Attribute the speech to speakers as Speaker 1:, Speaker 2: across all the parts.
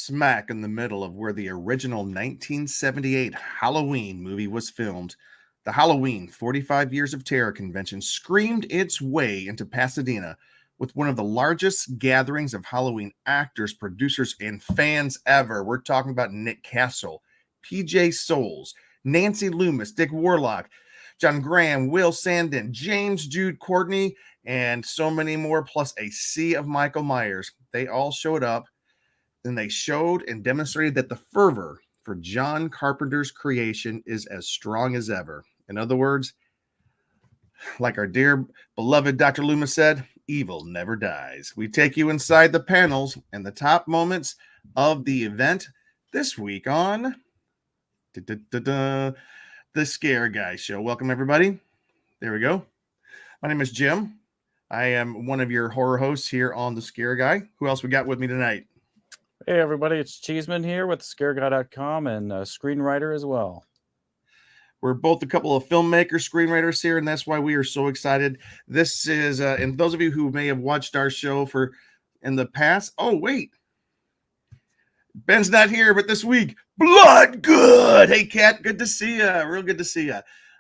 Speaker 1: smack in the middle of where the original 1978 Halloween movie was filmed. The Halloween 45 Years of Terror convention screamed its way into Pasadena with one of the largest gatherings of Halloween actors, producers, and fans ever. We're talking about Nick Castle, PJ Souls, Nancy Loomis, Dick Warlock, John Graham, Will Sandin, James Jude Courtney, and so many more, plus a sea of Michael Myers. They all showed up, and they showed and demonstrated that the fervor for John Carpenter's creation is as strong as ever. In other words, like our dear beloved Dr. Loomis said, evil never dies. We take you inside the panels and the top moments of the event this week on The Scare Guy Show. Welcome, everybody. There we go. My name is Jim. I am one of your horror hosts here on The Scare Guy. Who else we got with me tonight?
Speaker 2: Hey, everybody. It's Cheeseman here with scareguy.com and a screenwriter as well.
Speaker 1: We're both a couple of filmmakers, screenwriters here, and that's why we are so excited. This is, and those of you who may have watched our show in the past, oh, wait. Ben's not here, but this week, Blood Good. Hey, Kat, good to see you. Real good to see you.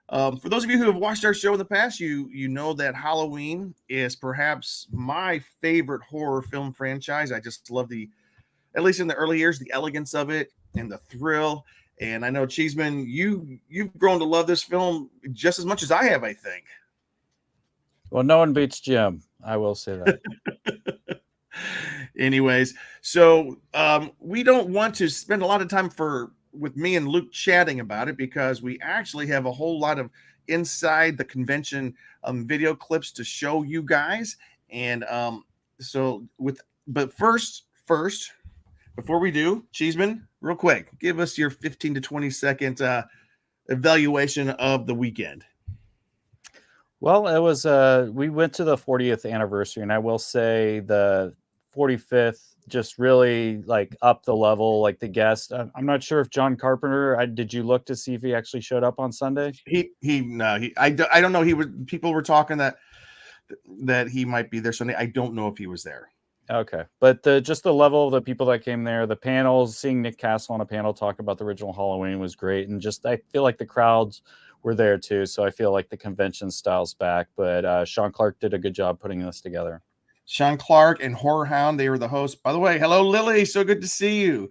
Speaker 1: For those of you who have watched our show in the past, you know that Halloween is perhaps my favorite horror film franchise. I just love at least in the early years, the elegance of it and the thrill. And I know, Cheeseman, you've grown to love this film just as much as I have, I think.
Speaker 2: Well, no one beats Jim. I will say that.
Speaker 1: Anyways, so we don't want to spend a lot of time with me and Luke chatting about it because we actually have a whole lot of inside the convention video clips to show you guys. And but first, before we do, Cheeseman, real quick, give us your 15 to 20 second evaluation of the weekend.
Speaker 2: Well, it was we went to the 40th anniversary, and I will say the 45th just really like up the level, like the guest. I'm not sure if John Carpenter. Did you look to see if he actually showed up on Sunday?
Speaker 1: I don't know. People were talking that he might be there Sunday. I don't know if he was there.
Speaker 2: Okay, but just the level of the people that came there, the panels, seeing Nick Castle on a panel talk about the original Halloween was great, and just I feel like the crowds were there too, so I feel like the convention style's back. But Sean Clark did a good job putting this together.
Speaker 1: Sean Clark and Horror Hound, they were the hosts. By the way, hello Lily, so good to see you.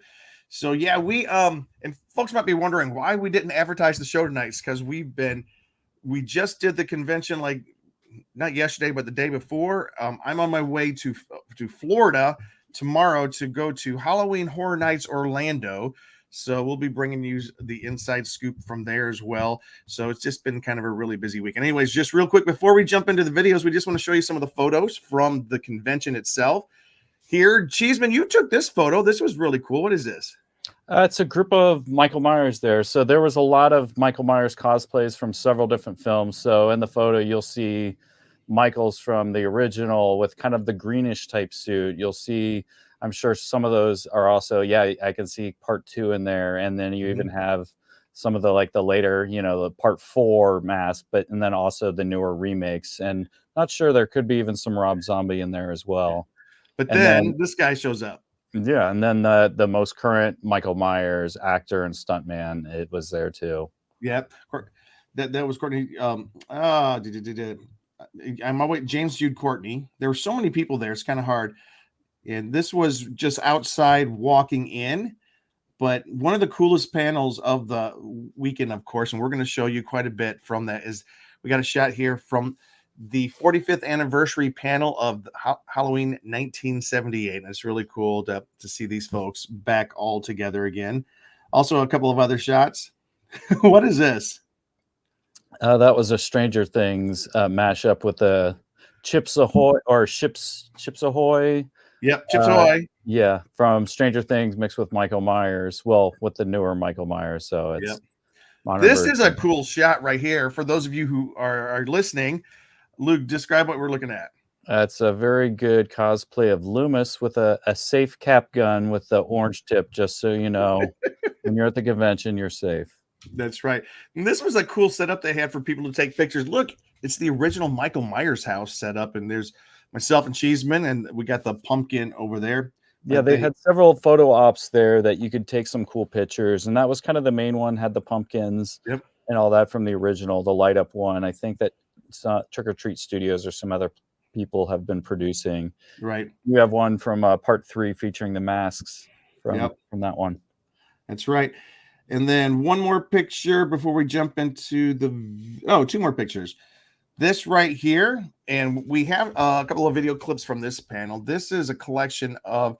Speaker 1: So yeah, we and folks might be wondering why we didn't advertise the show tonight. It's because we just did the convention like not yesterday, but the day before. I'm on my way to Florida tomorrow to go to Halloween Horror Nights Orlando. So we'll be bringing you the inside scoop from there as well. So it's just been kind of a really busy week. And anyways, just real quick, before we jump into the videos, we just want to show you some of the photos from the convention itself. Here, Cheeseman, you took this photo. This was really cool. What is this?
Speaker 2: It's a group of Michael Myers there. So there was a lot of Michael Myers cosplays from several different films. So in the photo, you'll see Michael's from the original with kind of the greenish type suit. You'll see, I'm sure some of those are also, I can see part 2 in there. And then you even have some of the later, the part 4 mask, and then also the newer remakes. And not sure, there could be even some Rob Zombie in there as well.
Speaker 1: But then this guy shows up.
Speaker 2: Yeah, and then the most current Michael Myers actor and stuntman, it was there too.
Speaker 1: Yep, that was Courtney. I'm my way, James Jude Courtney. There were so many people there; it's kind of hard. And this was just outside walking in, but one of the coolest panels of the weekend, of course, and we're going to show you quite a bit from that. Is we got a shot here from the 45th anniversary panel of Halloween 1978. And it's really cool to see these folks back all together again. Also, a couple of other shots. What is this?
Speaker 2: That was a Stranger Things mashup with the Chips Ahoy or Chips Ahoy.
Speaker 1: Yep, Chips Ahoy.
Speaker 2: Yeah, from Stranger Things mixed with Michael Myers. Well, with the newer Michael Myers. So it's
Speaker 1: this is a cool shot right here. For those of you who are listening, Luke, describe what we're looking at.
Speaker 2: It's a very good cosplay of Loomis with a safe cap gun with the orange tip, just so you know, when you're at the convention, you're safe.
Speaker 1: That's right. And this was a cool setup they had for people to take pictures. Look, it's the original Michael Myers house set up, and there's myself and Cheeseman, and we got the pumpkin over there.
Speaker 2: Yeah, they had several photo ops there that you could take some cool pictures, and that was kind of the main one, had the pumpkins
Speaker 1: Yep.
Speaker 2: and all that from the original, the light up one. I think that Trick or Treat Studios or some other people have been producing.
Speaker 1: Right.
Speaker 2: You have one from part 3 featuring the masks from that one.
Speaker 1: That's right. And then one more picture before we jump into two more pictures. This right here, and we have a couple of video clips from this panel. This is a collection of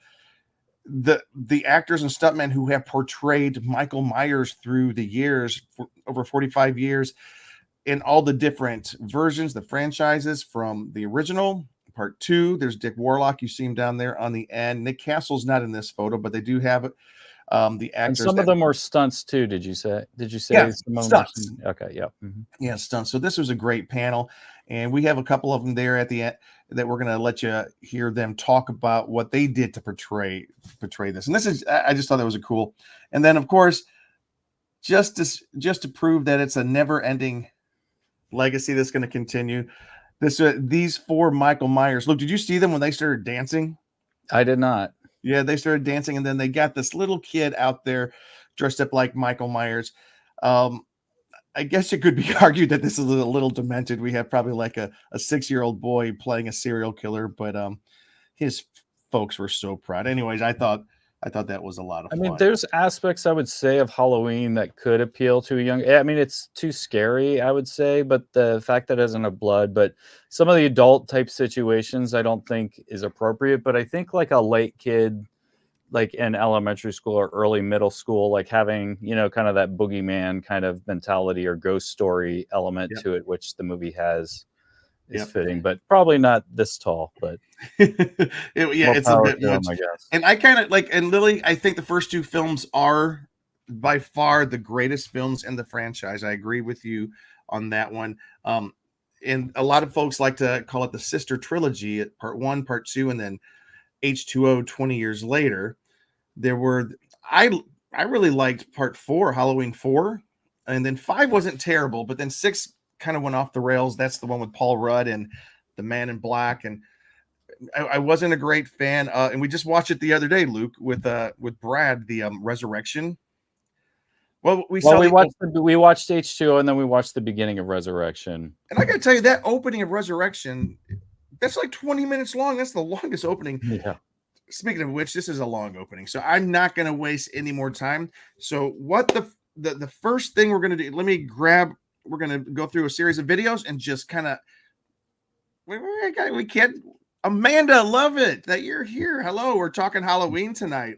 Speaker 1: the actors and stuntmen who have portrayed Michael Myers through the years, for over 45 years, in all the different versions, the franchises from the original, part 2. There's Dick Warlock. You see him down there on the end. Nick Castle's not in this photo, but they do have the actors.
Speaker 2: And some of them were stunts too. Did you say?
Speaker 1: Yeah,
Speaker 2: some of
Speaker 1: stunts.
Speaker 2: them? Okay, yeah. Mm-hmm.
Speaker 1: Yeah, stunts. So this was a great panel, and we have a couple of them there at the end that we're going to let you hear them talk about what they did to portray this. And this is, I just thought that was a cool. And then of course, just to prove that it's a never-ending legacy that's going to continue. These 4 Michael Myers. Look, did you see them when they started dancing?
Speaker 2: I did not.
Speaker 1: Yeah, they started dancing, and then they got this little kid out there dressed up like Michael Myers. I guess it could be argued that this is a little demented. We have probably like a 6-year-old boy playing a serial killer, but his folks were so proud. Anyways, I thought that was a lot of fun.
Speaker 2: I mean, there's aspects I would say of Halloween that could appeal to a young. I mean, it's too scary, I would say, but the fact that it doesn't have blood, but some of the adult type situations, I don't think is appropriate. But I think like a late kid, like in elementary school or early middle school, like having, kind of that boogeyman kind of mentality or ghost story element to it, which the movie has, is fitting, but probably not this tall, but
Speaker 1: it's a bit much,
Speaker 2: I guess.
Speaker 1: And I kind of like, and Lily, I think the first 2 films are by far the greatest films in the franchise. I agree with you on that one. And a lot of folks like to call it the sister trilogy, part 1, part 2, and then H2O 20 years later. I really liked part 4, Halloween 4, and then 5 wasn't terrible, but then 6 kind of went off the rails. That's the one with Paul Rudd and the Man in Black, and I wasn't a great fan. And we just watched it the other day, Luke, with Brad, the Resurrection. Well, we watched
Speaker 2: H2O, and then we watched the beginning of Resurrection.
Speaker 1: And I got to tell you, that opening of Resurrection, that's like 20 minutes long. That's the longest opening.
Speaker 2: Yeah.
Speaker 1: Speaking of which, this is a long opening, so I'm not going to waste any more time. So what the first thing we're going to do, we're going to go through a series of videos and just kind of, we can't, Amanda, love it that you're here. Hello, we're talking Halloween tonight.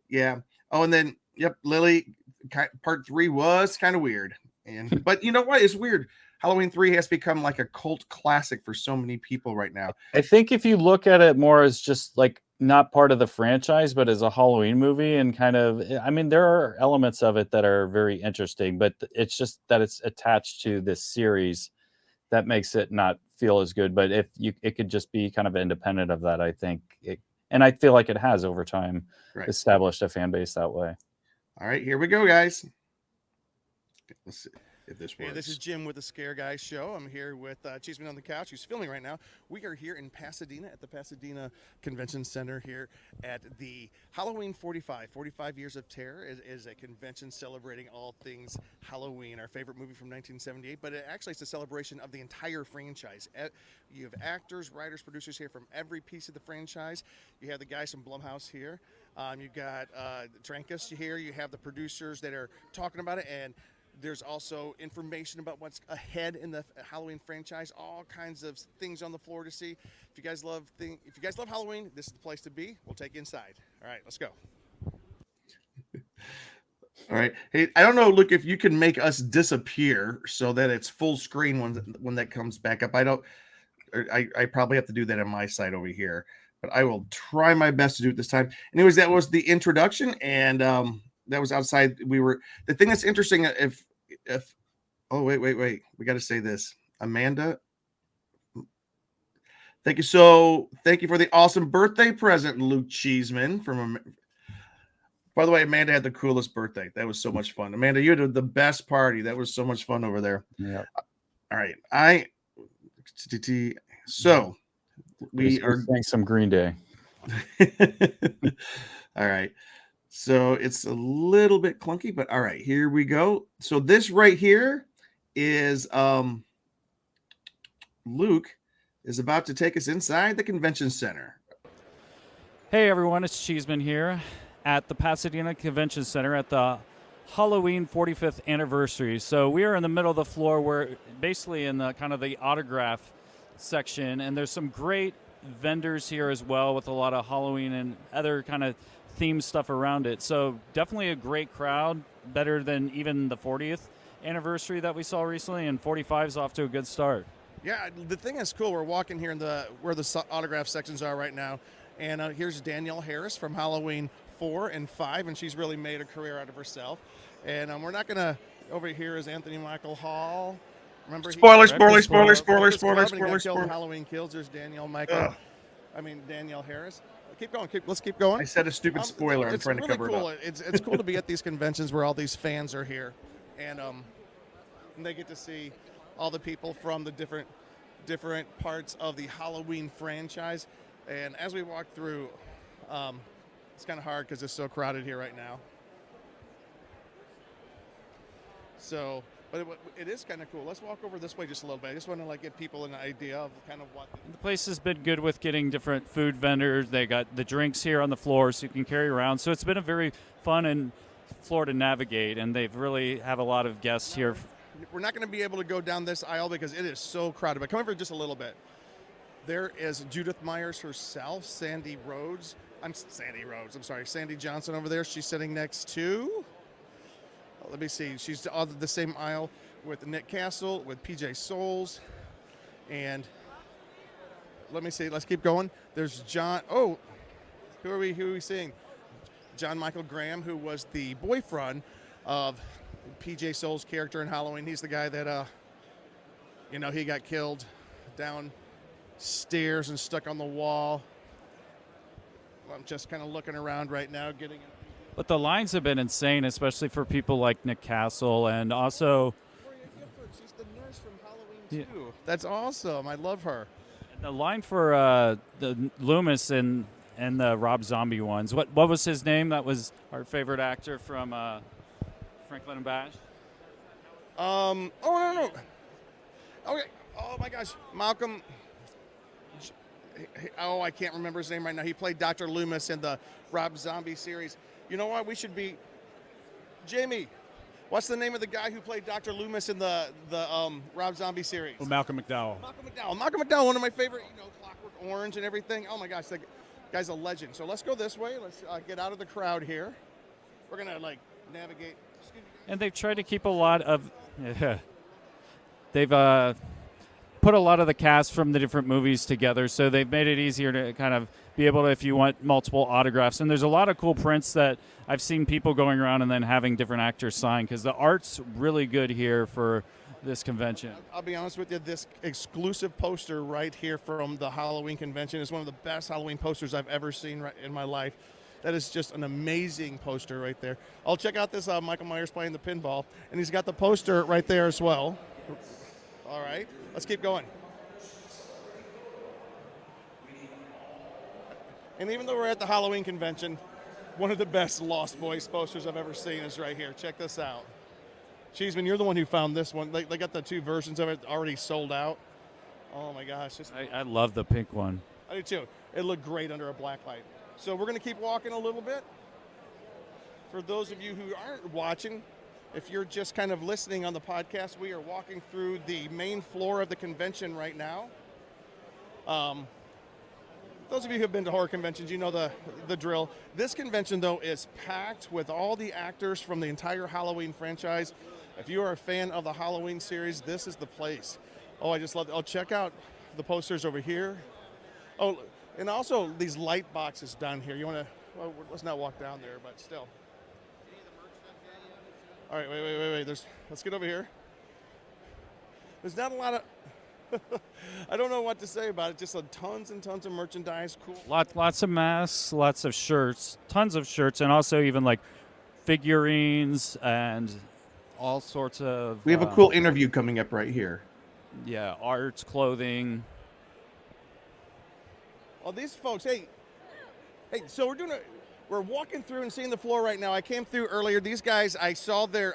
Speaker 1: Yeah. Oh, and then, Lily, part 3 was kind of weird. But you know what? It's weird. Halloween 3 has become like a cult classic for so many people right now.
Speaker 2: I think if you look at it more as just like not part of the franchise, but as a Halloween movie, and kind of, I mean, there are elements of it that are very interesting, but it's just that it's attached to this series that makes it not feel as good. But it could just be kind of independent of that, I think. And I feel like it has over time established a fan base that way.
Speaker 1: All right, here we go, guys. Let's see if this works.
Speaker 3: Hey, this is Jim with the Scare Guys Show. I'm here with Cheeseman on the Couch, who's filming right now. We are here in Pasadena at the Pasadena Convention Center here at the Halloween 45 Years of Terror is a convention celebrating all things Halloween, our favorite movie from 1978, but it's a celebration of the entire franchise. You have actors, writers, producers here from every piece of the franchise. You have the guys from Blumhouse here. You've got Trankus here. You have the producers that are talking about it, and there's also information about what's ahead in the Halloween franchise, all kinds of things on the floor to see. If you guys love Halloween, this is the place to be. We'll take you inside. All right, let's go.
Speaker 1: All right. Hey, I don't know, Luke, if you can make us disappear so that it's full screen when that comes back up. I probably have to do that on my side over here, but I will try my best to do it this time. Anyways, that was the introduction, and that was outside. The thing that's interesting, wait, we got to say this. Amanda, thank you for the awesome birthday present, Luke Cheeseman. By the way, Amanda had the coolest birthday. That was so much fun. Amanda, you had the best party. That was so much fun over there.
Speaker 2: Yeah.
Speaker 1: All right. So we are
Speaker 2: doing some Green Day.
Speaker 1: All right. So it's a little bit clunky, but all right, here we go. So this right here is Luke is about to take us inside the convention center.
Speaker 2: Hey everyone, it's Cheeseman here at the Pasadena Convention Center at the Halloween 45th anniversary. So we are in the middle of the floor. We're basically in the kind of the autograph section, and there's some great vendors here as well with a lot of Halloween and other kind of theme stuff around it. So definitely a great crowd, better than even the 40th anniversary that we saw recently, and 45 is off to a good start.
Speaker 3: Yeah, the thing is cool. We're walking here in where the autograph sections are right now, and here's Danielle Harris from Halloween 4 and 5, and she's really made a career out of herself. And we're not gonna. Over here is Anthony Michael Hall. Remember?
Speaker 1: Spoiler.
Speaker 3: Halloween Kills. There's Danielle Harris. Keep going. Let's keep going.
Speaker 1: I said a stupid spoiler. I'm trying to cover
Speaker 3: cool.
Speaker 1: it up.
Speaker 3: It's cool to be at these conventions where all these fans are here, and they get to see all the people from the different parts of the Halloween franchise. And as we walk through, it's kind of hard because it's so crowded here right now. So, but it is kind of cool. Let's walk over this way just a little bit. I just want to give people an idea of kind of what
Speaker 2: the place has been good with getting different food vendors. They got the drinks here on the floor so you can carry around. So it's been a very fun and floor to navigate, and they've really have a lot of guests here.
Speaker 3: We're not going to be able to go down this aisle because it is so crowded, but come over just a little bit. There is Judith Myers herself, Sandy Johnson over there. She's sitting next to, let me see, she's on the same aisle with Nick Castle, with PJ Souls, and let me see, let's keep going. There's John, who are we seeing? John Michael Graham, who was the boyfriend of PJ Souls' character in Halloween. He's the guy that, he got killed downstairs and stuck on the wall. I'm just kind of looking around right now, getting.
Speaker 2: But the lines have been insane, especially for people like Nick Castle, and also.
Speaker 3: She's the nurse from Halloween 2. That's awesome. I love her.
Speaker 2: And the line for the Loomis and the Rob Zombie ones. What was his name? That was our favorite actor from Franklin and Bash.
Speaker 3: No. Okay. Oh my gosh, Malcolm. Oh, I can't remember his name right now. He played Dr. Loomis in the Rob Zombie series. You know what? We should be. Jamie, what's the name of the guy who played Dr. Loomis in the Rob Zombie series?
Speaker 4: Oh, Malcolm McDowell.
Speaker 3: Malcolm McDowell, one of my favorite. Clockwork Orange and everything. Oh my gosh, that guy's a legend. So let's go this way. Let's get out of the crowd here. We're gonna navigate.
Speaker 2: And they've tried to keep a lot of. They've put a lot of the cast from the different movies together, so they've made it easier to kind of be able to, if you want multiple autographs. And there's a lot of cool prints that I've seen people going around and then having different actors sign, because the art's really good here for this convention.
Speaker 3: I'll be honest with you, this exclusive poster right here from the Halloween convention is one of the best Halloween posters I've ever seen in my life. That is just an amazing poster right there. I'll check out this Michael Myers playing the pinball, and he's got the poster right there as well. All right, let's keep going. And even though we're at the Halloween convention, one of the best Lost Boys posters I've ever seen is right here. Check this out. Cheeseman, you're the one who found this one. They got the two versions of it already sold out. Oh my gosh.
Speaker 2: I love the pink one.
Speaker 3: I do too. It looked great under a black light. So we're going to keep walking a little bit. For those of you who aren't watching, if you're just kind of listening on the podcast, we are walking through the main floor of the convention right now. Those of you who have been to horror conventions, you know the drill. This convention, though, is packed with all the actors from the entire Halloween franchise. If you are a fan of the Halloween series, this is the place. Oh, I just love it. Oh, check out the posters over here. Oh, and also these light boxes down here. You want to, well, let's not walk down there, but still. All right, wait. Let's get over here. There's not a lot of, I don't know what to say about it. Just tons and tons of merchandise. Cool.
Speaker 2: Lots of masks, lots of shirts, tons of shirts, and also even figurines and all sorts of.
Speaker 1: We have a cool interview coming up right here.
Speaker 2: Yeah, art, clothing.
Speaker 3: Well, these folks, hey, so we're doing we're walking through and seeing the floor right now. I came through earlier. These guys, I saw their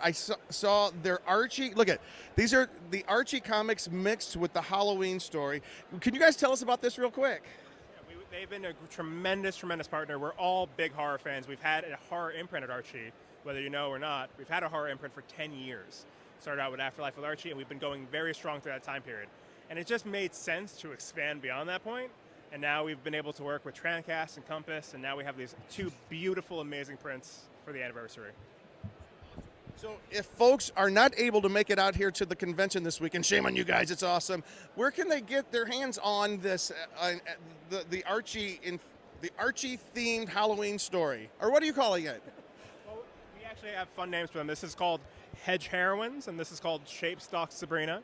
Speaker 3: Archie. Look at these are the Archie comics mixed with the Halloween story. Can you guys tell us about this real quick?
Speaker 4: They've been a tremendous partner. We're all big horror fans. We've had a horror imprint at Archie, whether you know or not. We've had a horror imprint for 10 years. Started out with Afterlife with Archie, and we've been going very strong through that time period. And it just made sense to expand beyond that point. And now we've been able to work with Trancast and Compass, and now we have these 2 beautiful, amazing prints for the anniversary.
Speaker 3: So if folks are not able to make it out here to the convention this weekend, shame on you guys, it's awesome. Where can they get their hands on this, the Archie themed Halloween story? Or what are you calling it?
Speaker 4: Well, we actually have fun names for them. This is called Hedge Heroines, and this is called Shape Stalk Sabrina.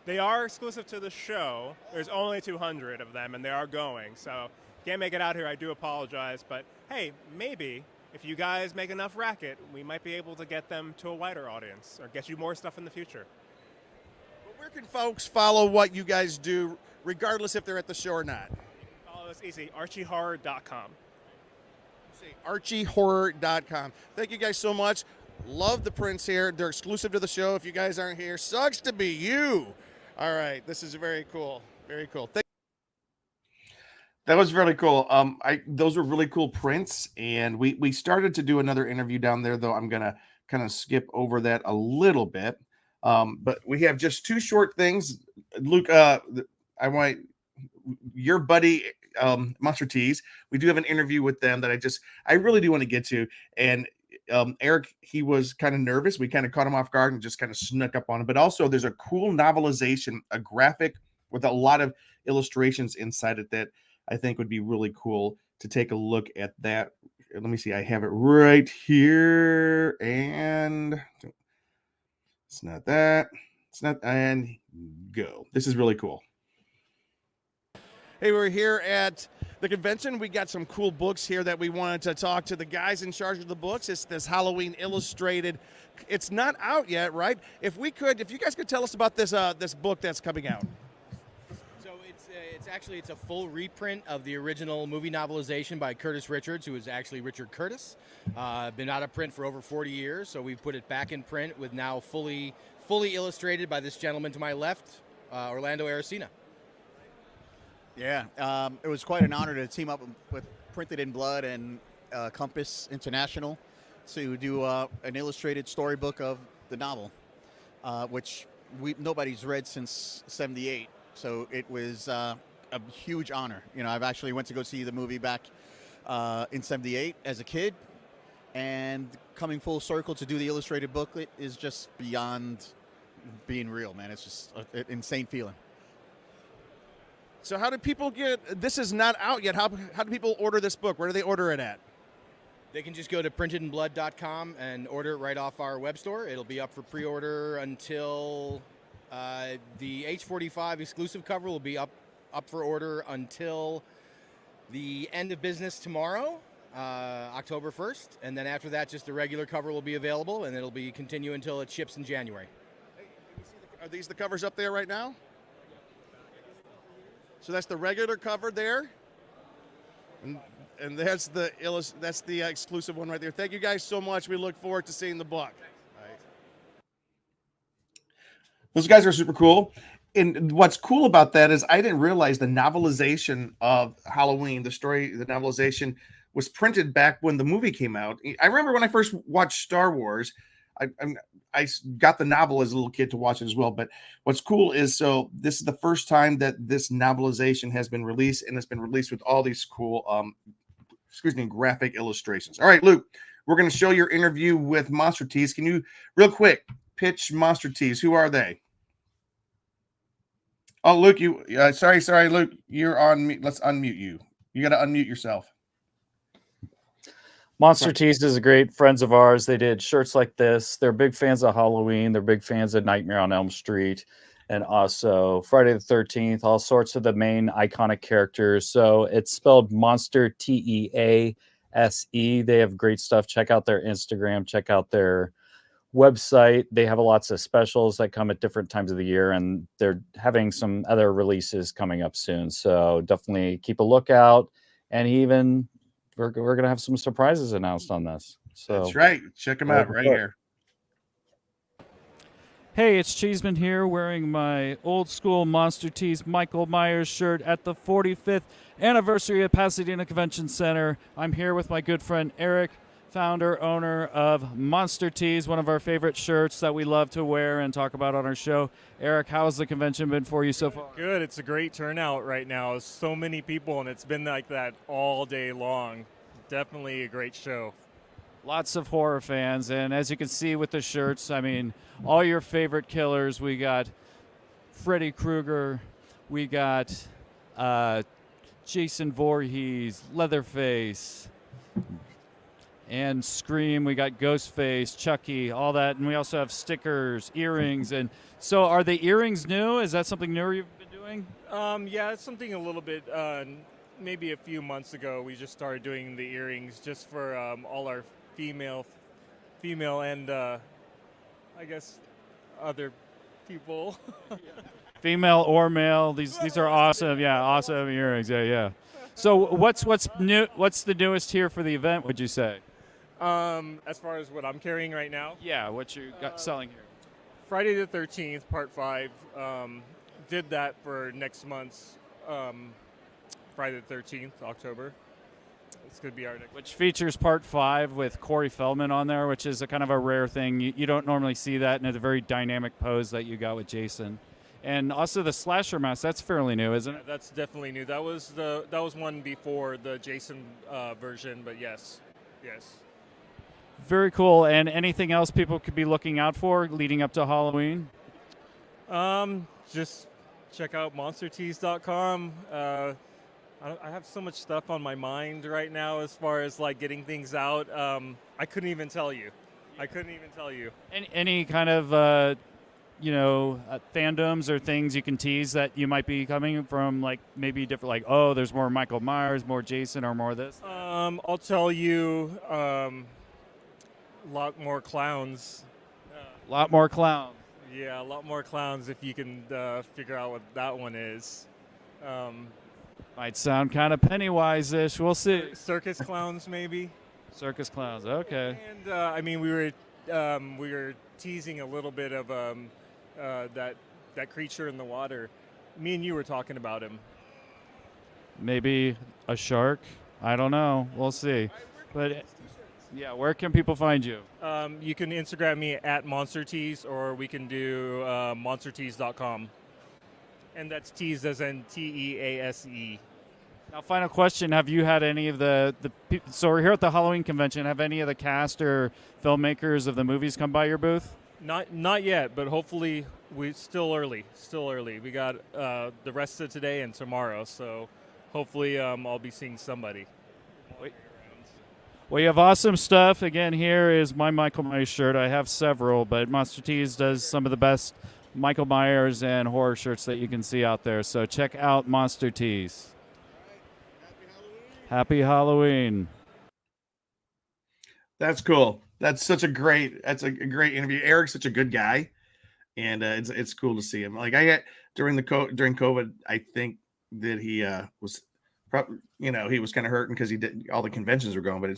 Speaker 4: They are exclusive to the show. There's only 200 of them, and they are going. So can't make it out here. I do apologize. But, hey, maybe if you guys make enough racket, we might be able to get them to a wider audience or get you more stuff in the future.
Speaker 3: Well, where can folks follow what you guys do, regardless if they're at the show or not?
Speaker 4: Follow us easy, archiehorror.com.
Speaker 3: archiehorror.com. Thank you guys so much. Love the prints here. They're exclusive to the show. If you guys aren't here, sucks to be you. All right, this is very cool. Very cool.
Speaker 1: That was really cool. Those were really cool prints, and we started to do another interview down there, though I'm gonna kind of skip over that a little bit. But we have just 2 short things. Luke, I want your buddy Monster Tees. We do have an interview with them that I really do want to get to. And Eric, he was kind of nervous. We kind of caught him off guard and just kind of snuck up on him. But also, there's a cool novelization, a graphic with a lot of illustrations inside it that I think would be really cool to take a look at that. Let me see. I have it right here. And it's not that. It's not. And go. This is really cool.
Speaker 3: Hey, we're here at the convention. We got some cool books here that we wanted to talk to the guys in charge of the books. It's this Halloween Illustrated. It's not out yet, right? If you guys could tell us about this this book that's coming out.
Speaker 5: So it's a full reprint of the original movie novelization by Curtis Richards, who is actually Richard Curtis. Been out of print for over 40 years, so we've put it back in print with now fully illustrated by this gentleman to my left, Orlando Aracena.
Speaker 6: Yeah, it was quite an honor to team up with Printed in Blood and Compass International to do an illustrated storybook of the novel, which nobody's read since '78. So it was a huge honor. You know, I've actually went to go see the movie back in '78 as a kid, and coming full circle to do the illustrated booklet is just beyond being real, man. It's just an insane feeling.
Speaker 3: So how do people this is not out yet. How do people order this book? Where do they order it at?
Speaker 5: They can just go to printedinblood.com and order it right off our web store. It'll be up for pre-order until the H45 exclusive cover will be up for order until the end of business tomorrow, October 1st. And then after that, just the regular cover will be available, and it'll be continue until it ships in January.
Speaker 3: Hey, are these the covers up there right now? So that's the regular cover there, and that's the exclusive one right there. Thank you guys so much. We look forward to seeing the book. All right.
Speaker 1: Those guys are super cool. And what's cool about that is I didn't realize the novelization of Halloween, the novelization was printed back when the movie came out. I remember when I first watched Star Wars, I got the novel as a little kid to watch it as well. But what's cool is, so this is the first time that this novelization has been released, and it's been released with all these cool, graphic illustrations. All right, Luke, we're going to show your interview with Monster Tees. Can you, real quick, pitch Monster Tees? Who are they? Oh, Luke, sorry, Luke, you're on mute. Let's unmute you. You got to unmute yourself.
Speaker 2: Monster Tees is a great friends of ours. They did shirts like this. They're big fans of Halloween. They're big fans of Nightmare on Elm Street and also Friday the 13th, all sorts of the main iconic characters. So it's spelled Monster Tease. They have great stuff. Check out their Instagram. Check out their website. They have lots of specials that come at different times of the year, and they're having some other releases coming up soon. So definitely keep a lookout. And even we're gonna have some surprises announced on this. So
Speaker 1: That's right. Check them out right here.
Speaker 2: Hey, it's Cheeseman here wearing my old school Monster Tees Michael Myers shirt at the 45th anniversary of Pasadena Convention Center. I'm here with my good friend Eric, founder, owner of Monster Tees, one of our favorite shirts that we love to wear and talk about on our show. Eric, how has the convention been for you so far?
Speaker 7: Good. It's a great turnout right now. So many people, and it's been like that all day long. Definitely a great show.
Speaker 2: Lots of horror fans, and as you can see with the shirts, I mean, all your favorite killers. We got Freddy Krueger, we got Jason Voorhees, Leatherface, and Scream. We got Ghostface, Chucky, all that, and we also have stickers, earrings. And so, are the earrings new? Is that something newer you've been doing?
Speaker 7: Yeah, it's something a little bit. Maybe a few months ago, we just started doing the earrings just for all our female, and I guess other people.
Speaker 2: Female or male. These are awesome. Yeah, awesome earrings. Yeah. So what's new? What's the newest here for the event? Would you say?
Speaker 7: As far as what I'm carrying right now,
Speaker 2: Yeah, what you got selling here?
Speaker 7: Friday the 13th, Part 5. Did that for next month's Friday the 13th, October. It's going to be our next.
Speaker 2: Which features Part 5 with Corey Feldman on there, which is a kind of a rare thing. You don't normally see that in a very dynamic pose that you got with Jason. And also the slasher mask, that's fairly new, isn't it?
Speaker 7: That's definitely new. That was one before the Jason version, but yes.
Speaker 2: Very cool. And anything else people could be looking out for leading up to Halloween?
Speaker 7: Just check out monstertees.com. I have so much stuff on my mind right now as far as like getting things out. I couldn't even tell you.
Speaker 2: Any kind of fandoms or things you can tease that you might be coming from, like maybe different, like, oh, there's more Michael Myers, more Jason, or more of this?
Speaker 7: I'll tell you, a lot more clowns.
Speaker 2: A lot more clowns.
Speaker 7: Yeah, a lot more clowns if you can figure out what that one is.
Speaker 2: Might sound kind of Pennywise-ish. We'll see.
Speaker 7: Circus clowns, maybe.
Speaker 2: Circus clowns. Okay.
Speaker 7: And I mean, we were teasing a little bit of that creature in the water. Me and you were talking about him.
Speaker 2: Maybe a shark. I don't know. We'll see. But yeah, where can people find you?
Speaker 7: You can Instagram me at monstertees, or we can do monstertees.com. And that's tease as in Tease.
Speaker 2: Now, final question. Have you had any of the so we're here at the Halloween convention. Have any of the cast or filmmakers of the movies come by your booth?
Speaker 7: Not yet, but hopefully still early. We got the rest of today and tomorrow, so hopefully I'll be seeing somebody.
Speaker 2: Well, you have awesome stuff. Again, here is my Michael Myers shirt. I have several, but Monster Tees does some of the best Michael Myers and horror shirts that you can see out there. So check out Monster Tees. Happy Halloween.
Speaker 1: That's cool. That's a great interview. Eric's such a good guy, and it's cool to see him. Like during COVID, I think that he was probably, he was kind of hurting because he did all the conventions were going. But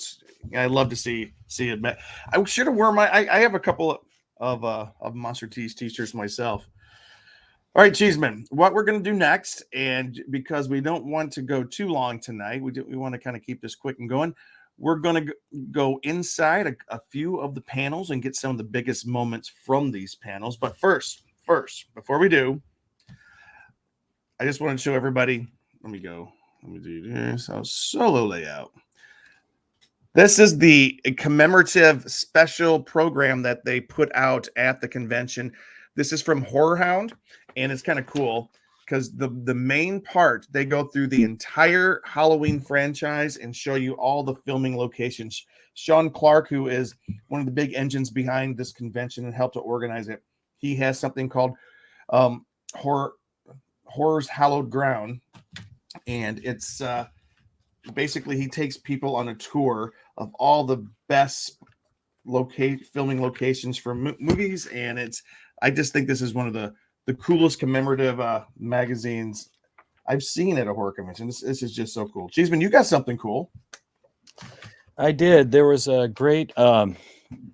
Speaker 1: I love to see it. I should have worn I have a couple of Monster Tees t-shirts myself. All right, Cheeseman, what we're going to do next, and because we don't want to go too long tonight, we want to kind of keep this quick and going. We're going to go inside a few of the panels and get some of the biggest moments from these panels. But first, before we do, I just want to show everybody. Let me do this. Our solo layout. This is the commemorative special program that they put out at the convention. This is from Horror Hound, and it's kind of cool because the main part, they go through the entire Halloween franchise and show you all the filming locations. Sean Clark, who is one of the big engines behind this convention and helped to organize it, he has something called Horror's Hallowed Ground, and it's basically he takes people on a tour of all the best filming locations for movies, and I just think this is one of the coolest commemorative magazines I've seen at a horror convention. This is just so cool. Cheeseman, you got something cool.
Speaker 2: I did. There was a great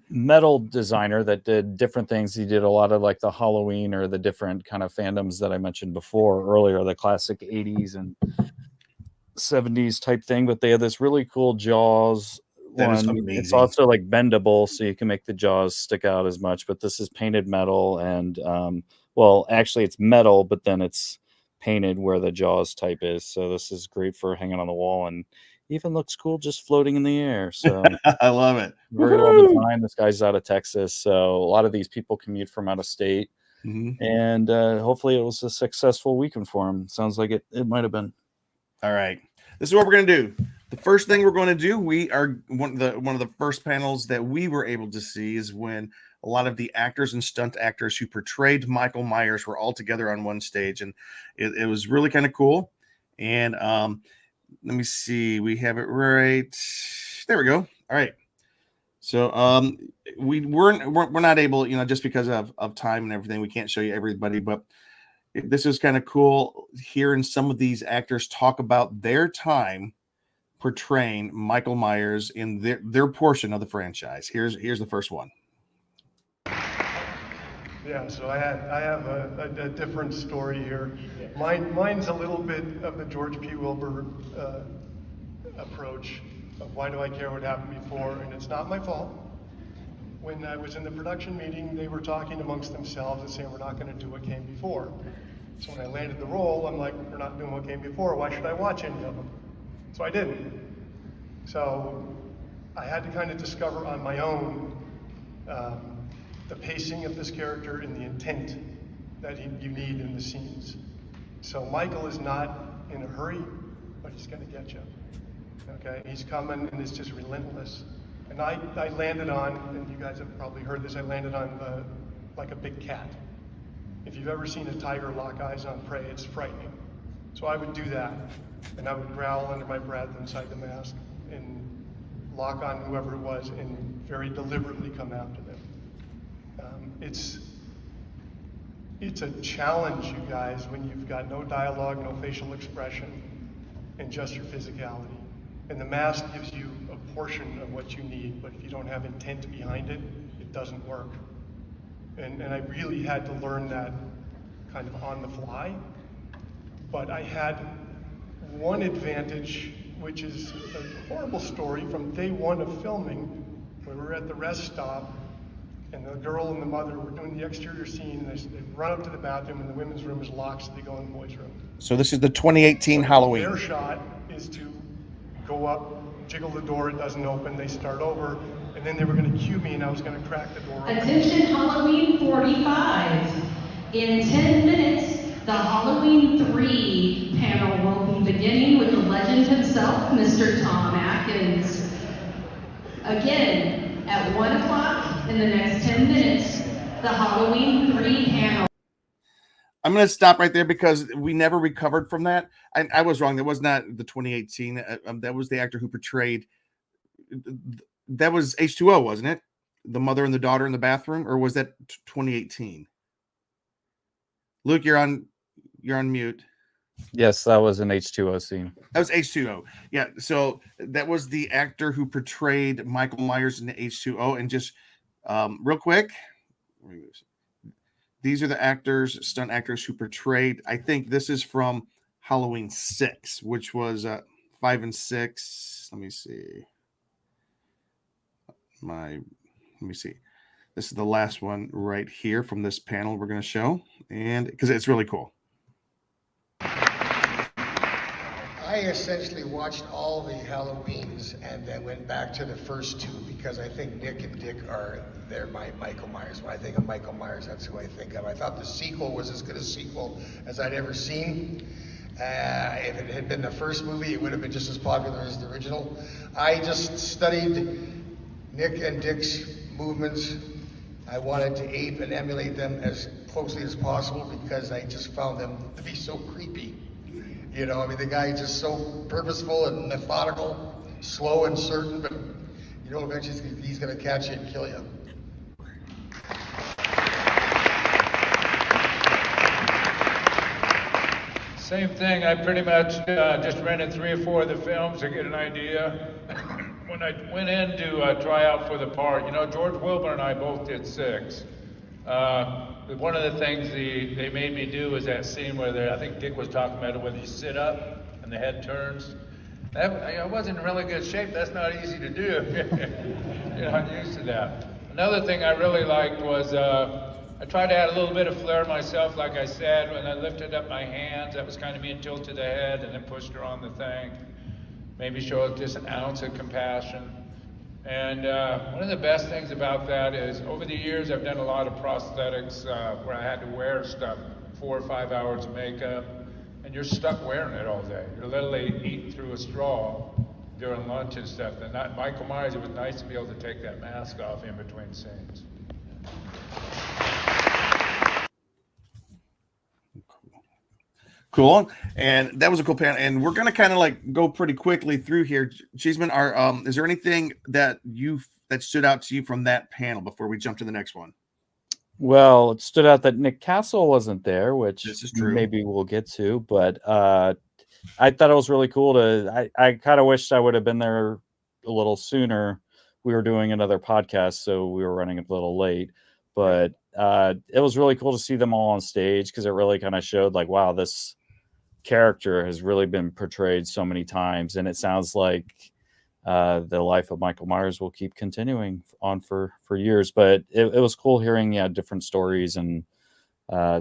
Speaker 2: metal designer that did different things. He did a lot of like the Halloween or the different kind of fandoms that I mentioned before earlier, the classic 80s and 70s type thing. But they had this really cool Jaws
Speaker 1: That is
Speaker 2: one. It's
Speaker 1: amazing.
Speaker 2: also like bendable, so you can make the jaws stick out as much. But this is painted metal, and well, actually, it's metal, but then it's painted where the jaws type is. So this is great for hanging on the wall, and even looks cool just floating in the air. So
Speaker 1: I love it.
Speaker 2: very well designed. This guy's out of Texas, so a lot of these people commute from out of state, and hopefully it was a successful weekend for him. Sounds like it might have been.
Speaker 1: All right, this is what we're gonna do. The first thing we're going to do, we are one of the first panels that we were able to see is when a lot of the actors and stunt actors who portrayed Michael Myers were all together on one stage, and it was really kind of cool. And let me see, we have it right there. We go. All right. So we're not able, just because of time and everything, we can't show you everybody, but this is kind of cool hearing some of these actors talk about their time portraying Michael Myers in their portion of the franchise. Here's the first one.
Speaker 8: Yeah, so I have a different story here. Mine's a little bit of the George P. Wilbur approach of why do I care what happened before, and it's not my fault. When I was in the production meeting, they were talking amongst themselves and saying we're not going to do what came before. So when I landed the role, I'm like, we're not doing what came before. Why should I watch any of them? So I didn't. So I had to kind of discover on my own the pacing of this character and the intent that you need in the scenes. So Michael is not in a hurry, but he's going to get you. Okay, he's coming and it's just relentless. And I landed on, and you guys have probably heard this, I landed on like a big cat. If you've ever seen a tiger lock eyes on prey, it's frightening. So I would do that, and I would growl under my breath inside the mask and lock on whoever it was and very deliberately come after them. It's a challenge, you guys, when you've got no dialogue, no facial expression, and just your physicality. And the mask gives you a portion of what you need, but if you don't have intent behind it, it doesn't work. And I really had to learn that kind of on the fly. But I had one advantage, which is a horrible story from day one of filming, where we were at the rest stop, and the girl and the mother were doing the exterior scene, and they run up to the bathroom, and the women's room is locked, so they go in the boys' room.
Speaker 1: So this is the 2018 Halloween.
Speaker 8: Their shot is to go up, jiggle the door, it doesn't open, they start over, and then they were going to cue me, and I was going to crack the door open.
Speaker 9: Attention Halloween 45. In 10 minutes, the Halloween 3 panel will be beginning with the legend himself, Mr. Tom Atkins. Again, at 1 o'clock in the next 10 minutes, the Halloween 3 panel.
Speaker 1: I'm going to stop right there because we never recovered from that. I was wrong. That was not the 2018. That was the actor who portrayed. That was H2O, wasn't it? The mother and the daughter in the bathroom, or was that 2018? Luke, you're on mute.
Speaker 2: Yes, that was an H2O scene.
Speaker 1: That was H2O. Yeah. So that was the actor who portrayed Michael Myers in the H2O. And just real quick, these are the actors, stunt actors who portrayed. I think this is from Halloween 6, which was 5 and 6. Let me see. Let me see. This is the last one right here from this panel we're going to show, and because it's really cool.
Speaker 10: I essentially watched all the Halloweens and then went back to the first two because I think Nick and Dick they're my Michael Myers. When I think of Michael Myers, that's who I think of. I thought the sequel was as good a sequel as I'd ever seen. If it had been the first movie, it would have been just as popular as the original. I just studied Nick and Dick's movements. I wanted to ape and emulate them as closely as possible because I just found them to be so creepy. You know, I mean, the guy is just so purposeful and methodical, slow and certain, but you know, eventually he's going to catch you and kill you.
Speaker 11: Same thing. I pretty much just rented 3 or 4 of the films to get an idea. when I went in to try out for the part, you know, George Wilbur and I both did 6. One of the things they made me do was that scene where I think Dick was talking about it, where you sit up and the head turns. I wasn't in really good shape. That's not easy to do. You're not used to that. Another thing I really liked was I tried to add a little bit of flair myself, like I said, when I lifted up my hands, that was kind of being tilted ahead and then pushed her on the thing. Maybe show just an ounce of compassion. And one of the best things about that is over the years I've done a lot of prosthetics where I had to wear stuff, 4 or 5 hours of makeup, and you're stuck wearing it all day. You're literally eating through a straw during lunch and stuff. And Michael Myers, it was nice to be able to take that mask off in between scenes.
Speaker 1: Cool. And that was a cool panel. And we're going to kind of like go pretty quickly through here. Cheeseman, is there anything that stood out to you from that panel before we jump to the next one?
Speaker 2: Well, it stood out that Nick Castle wasn't there, which
Speaker 1: this is true.
Speaker 2: Maybe we'll get to, but I thought it was really cool I kind of wished I would have been there a little sooner. We were doing another podcast, so we were running a little late, but it was really cool to see them all on stage because it really kind of showed like, wow, this character has really been portrayed so many times, and it sounds like the life of Michael Myers will keep continuing on for years. But it was cool hearing different stories and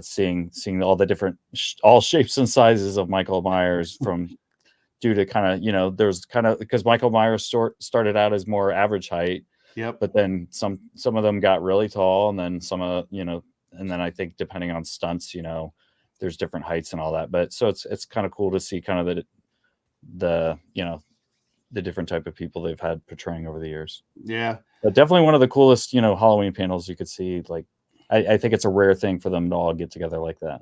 Speaker 2: seeing all the different all shapes and sizes of Michael Myers from due to kind of, you know, there's kind of because Michael Myers started out as more average height.
Speaker 1: Yep.
Speaker 2: But then some of them got really tall, and then and then I think depending on stunts, you know, there's different heights and all that. But so it's kind of cool to see kind of the different type of people they've had portraying over the years.
Speaker 1: Yeah.
Speaker 2: But definitely one of the coolest, you know, Halloween panels you could see. Like I think it's a rare thing for them to all get together like that.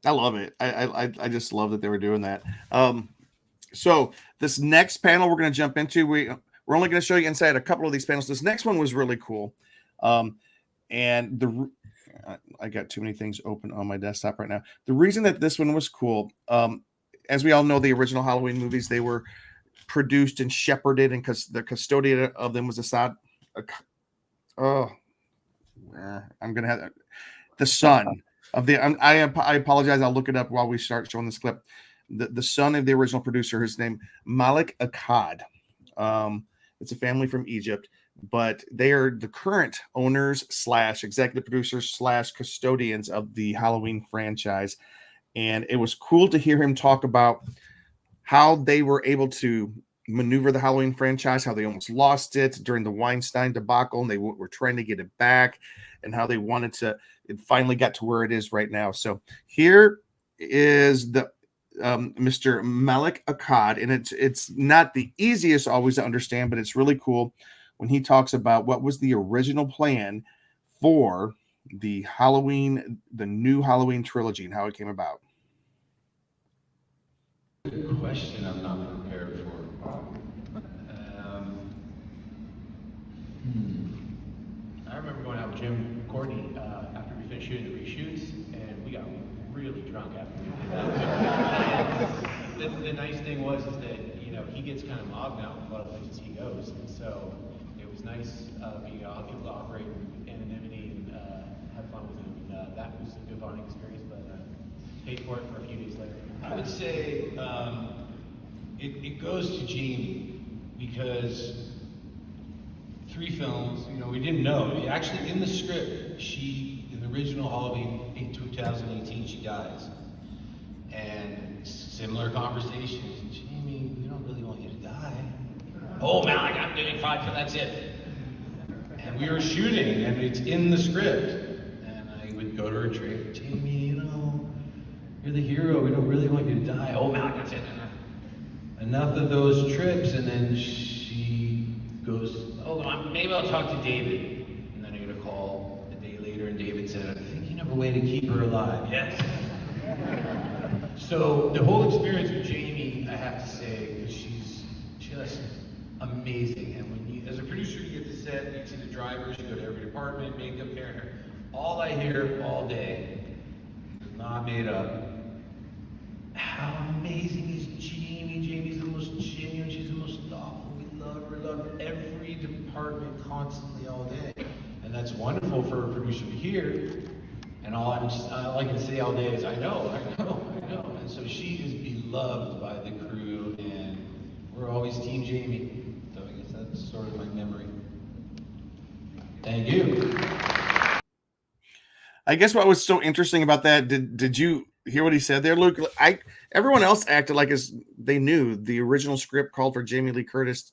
Speaker 1: I love it. I just love that they were doing that. So this next panel we're going to jump into, we're only going to show you inside a couple of these panels. This next one was really cool. And I got too many things open on my desktop right now. The reason that this one was cool, as we all know, the original Halloween movies, they were produced and shepherded, and because the custodian of them was I'm going to have the son of the, I apologize. I'll look it up while we start showing this clip. The son of the original producer, his name, Malik Akkad. It's a family from Egypt, but they are the current owners / executive producers / custodians of the Halloween franchise. And it was cool to hear him talk about how they were able to maneuver the Halloween franchise, how they almost lost it during the Weinstein debacle, and they were trying to get it back, and how they wanted to, it finally got to where it is right now. So here is the Mr. Malik Akkad, and it's not the easiest always to understand, but it's really cool when he talks about what was the original plan for the new Halloween trilogy and how it came about.
Speaker 12: Good question I'm not prepared for. I remember going out with Jim Courtney after we finished shooting the reshoots, and we got really drunk after we did that. The nice thing was that, you know, he gets kind of mobbed now in a lot of places he goes, and so it was nice being able to operate in anonymity and have fun with him. And that was a good bonding experience, but paid for it for a few days later. I would say it goes to Jamie, because 3 films, you know, we didn't know. Actually, in the script, in the original Halloween in 2018, she dies. And similar conversations. Jamie, we don't really want you to die. Oh, Malik, I'm doing 5 films, that's it. And we were shooting, and it's in the script. And I would go to her trailer, Jamie, you know, you're the hero, we don't really want you to die. Oh, Malik, that's it. Enough of those trips, and then she goes, oh, maybe I'll talk to David. And then I get a call a day later, and David said, I'm thinking of a way to keep her alive. Yes. So the whole experience with Jamie, I have to say, because she's just amazing. And when you, as a producer, you get to set, you see the drivers, you go to every department, makeup, hair. All I hear all day, not made up, how amazing is Jamie? Jamie's the most genuine, she's the most thoughtful, we love loved every department constantly all day. And that's wonderful for a producer to hear. And all I can say all day is, I know. And so she is beloved by the crew, and we're always Team Jamie. So I guess that's sort of my memory. Thank you.
Speaker 1: I guess what was so interesting about that, did you hear what he said there, Luke? Everyone else acted like as they knew the original script called for Jamie Lee Curtis,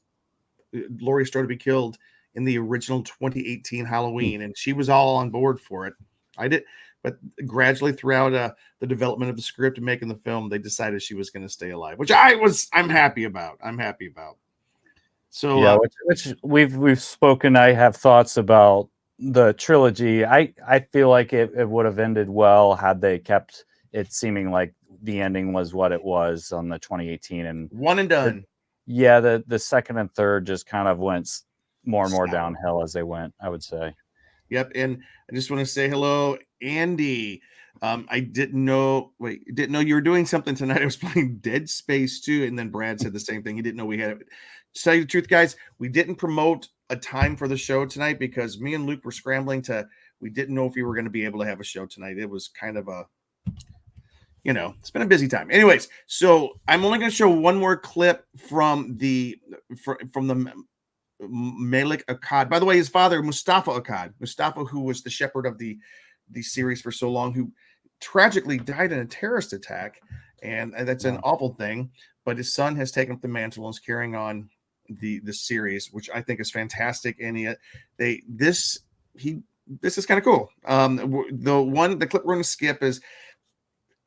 Speaker 1: Laurie Strode to be killed in the original 2018 Halloween, and she was all on board for it. I did, but gradually throughout the development of the script and making the film, they decided she was going to stay alive, which I'm happy about. So
Speaker 2: yeah, which we've spoken. I have thoughts about the trilogy. I feel like it would have ended well had they kept it seeming like the ending was what it was on the 2018 and
Speaker 1: one and done.
Speaker 2: The second and third just kind of went more and more downhill as they went, I would say.
Speaker 1: Yep. And I just want to say hello, Andy. I didn't know you were doing something tonight. I was playing Dead Space 2, and then Brad said the same thing. He didn't know we had it. To tell you the truth, guys, we didn't promote a time for the show tonight because me and Luke were scrambling we didn't know if we were going to be able to have a show tonight. It was kind of it's been a busy time. Anyways, so I'm only going to show one more clip from the Malik Akkad. By the way, his father, Mustafa Akkad, who was the shepherd of the series for so long, who tragically died in a terrorist attack, and that's an awful thing. But his son has taken up the mantle and is carrying on the series, which I think is fantastic. And this is kind of cool. The clip we're going to skip is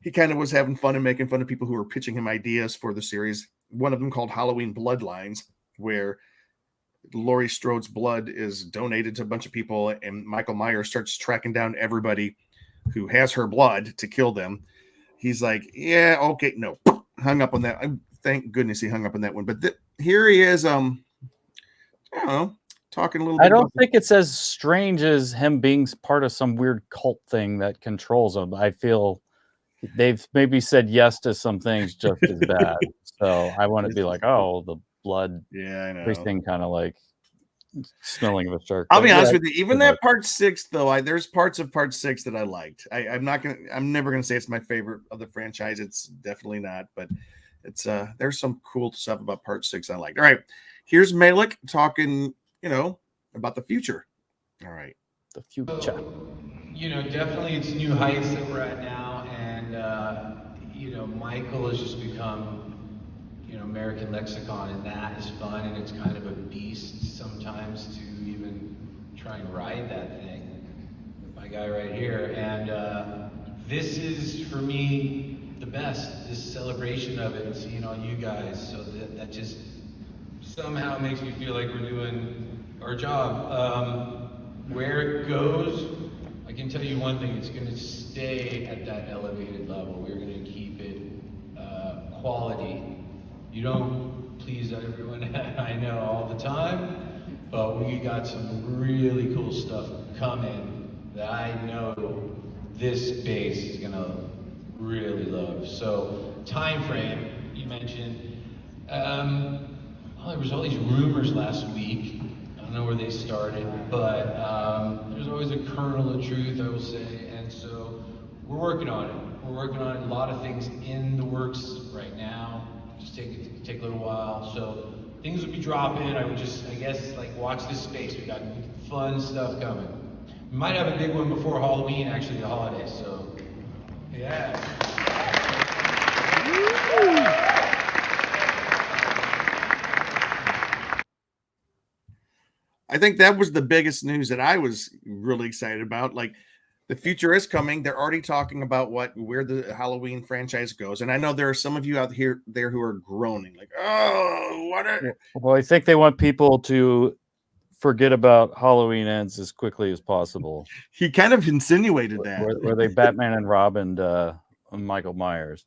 Speaker 1: he kind of was having fun and making fun of people who were pitching him ideas for the series. One of them called Halloween Bloodlines, where Laurie Strode's blood is donated to a bunch of people, and Michael Myers starts tracking down everybody who has her blood to kill them. He's like, yeah, okay, no, hung up on that. Thank goodness he hung up on that one. But here he is, I don't know, talking a little bit.
Speaker 2: I don't think it's as strange as him being part of some weird cult thing that controls him. I feel they've maybe said yes to some things just as bad. So I want to be like, oh, the blood.
Speaker 1: Yeah, I know.
Speaker 2: Everything kind of like smelling of a shark.
Speaker 1: I'll be honest with you. Even that part 6, though, there's parts of part 6 that I liked. I'm never gonna say it's my favorite of the franchise. It's definitely not, but it's there's some cool stuff about part 6 I liked. All right, here's Malik talking, about the future. All right,
Speaker 2: the future.
Speaker 12: Definitely it's new heights that we're at now, and Michael has just become American lexicon, and that is fun, and it's kind of a beast sometimes to even try and ride that thing. My guy right here, and this is for me the best. This celebration of it and seeing all you guys, so that just somehow makes me feel like we're doing our job. Where it goes, I can tell you one thing: it's going to stay at that elevated level. We're going to keep it quality. You don't please everyone, I know, all the time, but we got some really cool stuff coming that I know this base is gonna really love. So, time frame, you mentioned. There was all these rumors last week. I don't know where they started, but there's always a kernel of truth, I will say, and so we're working on it. We're working on a lot of things in the works right now. Just take a little while. So things will be dropping. I guess watch this space. We got fun stuff coming. We might have a big one before Halloween, actually, the holidays. So yeah.
Speaker 1: I think that was the biggest news that I was really excited about. The future is coming. They're already talking about where the Halloween franchise goes. And I know there are some of you out there who are groaning, like, oh, what?
Speaker 2: Well, I think they want people to forget about Halloween Ends as quickly as possible.
Speaker 1: He kind of insinuated that.
Speaker 2: Where they Batman and Robin Michael Myers.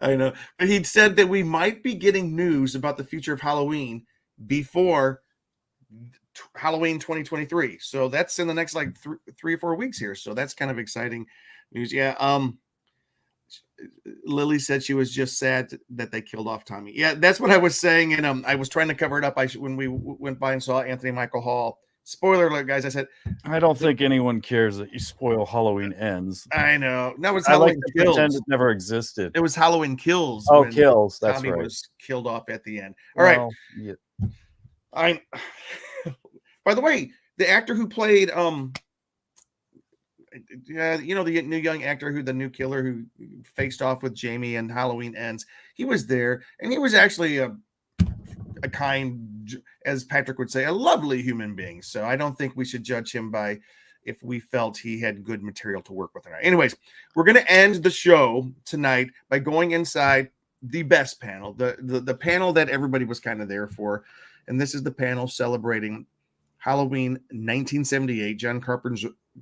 Speaker 1: I know. But he said that we might be getting news about the future of Halloween before Halloween 2023. So that's in the next 3 or 4 weeks here. So that's kind of exciting news. Yeah. Lily said she was just sad that they killed off Tommy. Yeah, that's what I was saying. And I was trying to cover it up. When we went by and saw Anthony Michael Hall. Spoiler alert, guys. I said,
Speaker 2: I don't think anyone cares that you spoil Halloween Ends.
Speaker 1: I know. No, it's
Speaker 2: I like
Speaker 1: Halloween
Speaker 2: to
Speaker 1: Kills.
Speaker 2: pretend it never existed.
Speaker 1: It was Halloween Kills.
Speaker 2: Oh,
Speaker 1: when
Speaker 2: Kills. That's
Speaker 1: Tommy
Speaker 2: right.
Speaker 1: was killed off at the end. All right.
Speaker 2: Yeah.
Speaker 1: By the way, the actor who played the new young actor the new killer who faced off with Jamie and Halloween Ends, he was there, and he was actually a kind, as Patrick would say, a lovely human being. So I don't think we should judge him by if we felt he had good material to work with or not. Anyways, we're going to end the show tonight by going inside the best panel, the panel that everybody was kind of there for. And this is the panel celebrating Halloween 1978,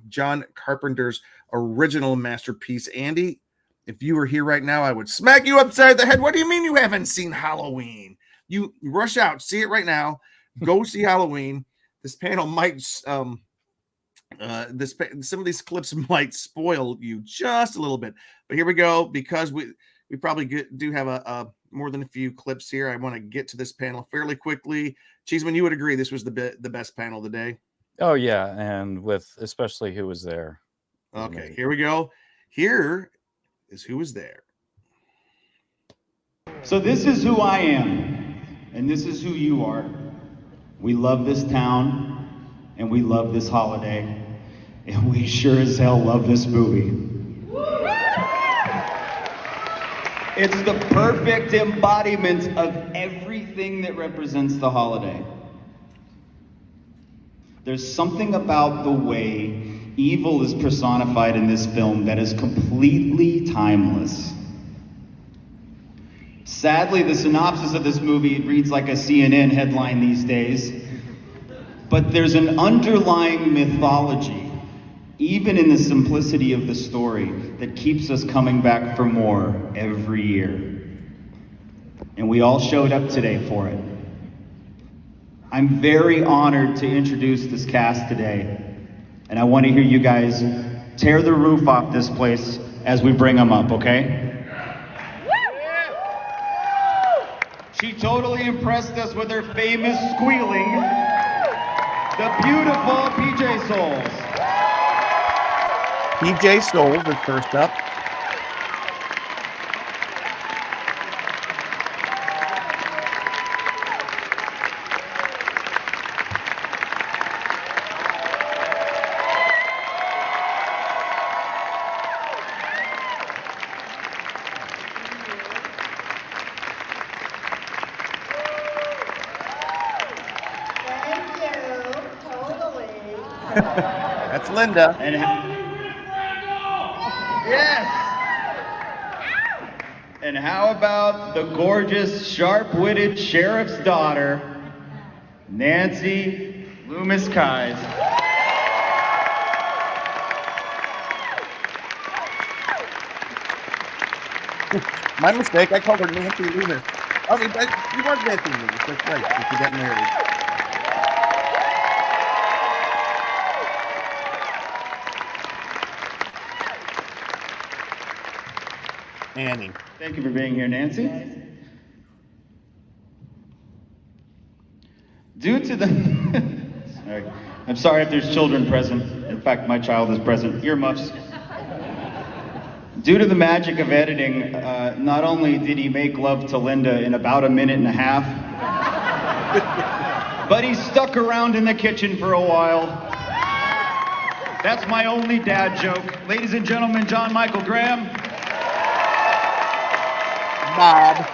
Speaker 1: John Carpenter's original masterpiece. Andy, if you were here right now, I would smack you upside the head. What do you mean you haven't seen Halloween? You rush out, see it right now. Go see Halloween. This panel might, some of these clips might spoil you just a little bit. But here we go, because we probably do have a more than a few clips here. I want to get to this panel fairly quickly. Cheeseman, you would agree this was the best panel of the day?
Speaker 2: Oh yeah, and with especially who was there.
Speaker 1: Okay, here we go. Here is who was there.
Speaker 13: So this is who I am, and this is who you are. We love this town, and we love this holiday, and we sure as hell love this movie. It's the perfect embodiment of everything that represents the holiday. There's something about the way evil is personified in this film that is completely timeless. Sadly, the synopsis of this movie reads like a CNN headline these days, but there's an underlying mythology, even in the simplicity of the story, that keeps us coming back for more every year. And we all showed up today for it. I'm very honored to introduce this cast today, and I want to hear you guys tear the roof off this place as we bring them up, okay? She totally impressed us with her famous squealing. The beautiful PJ Souls.
Speaker 1: PJ Souls is first up. That's Linda.
Speaker 13: And yes. And how about the gorgeous, sharp-witted sheriff's daughter, Nancy Loomis-Kise.
Speaker 1: My mistake. I called her Nancy Loomis. I mean, she was Nancy Loomis. That's right. She got married. Annie.
Speaker 13: Thank you for being here, Nancy. Due to the... Sorry. I'm sorry if there's children present. In fact, my child is present. Earmuffs. Due to the magic of editing, not only did he make love to Linda in about a minute and a half, but he stuck around in the kitchen for a while. That's my only dad joke. Ladies and gentlemen, John Michael Graham.
Speaker 1: Bob.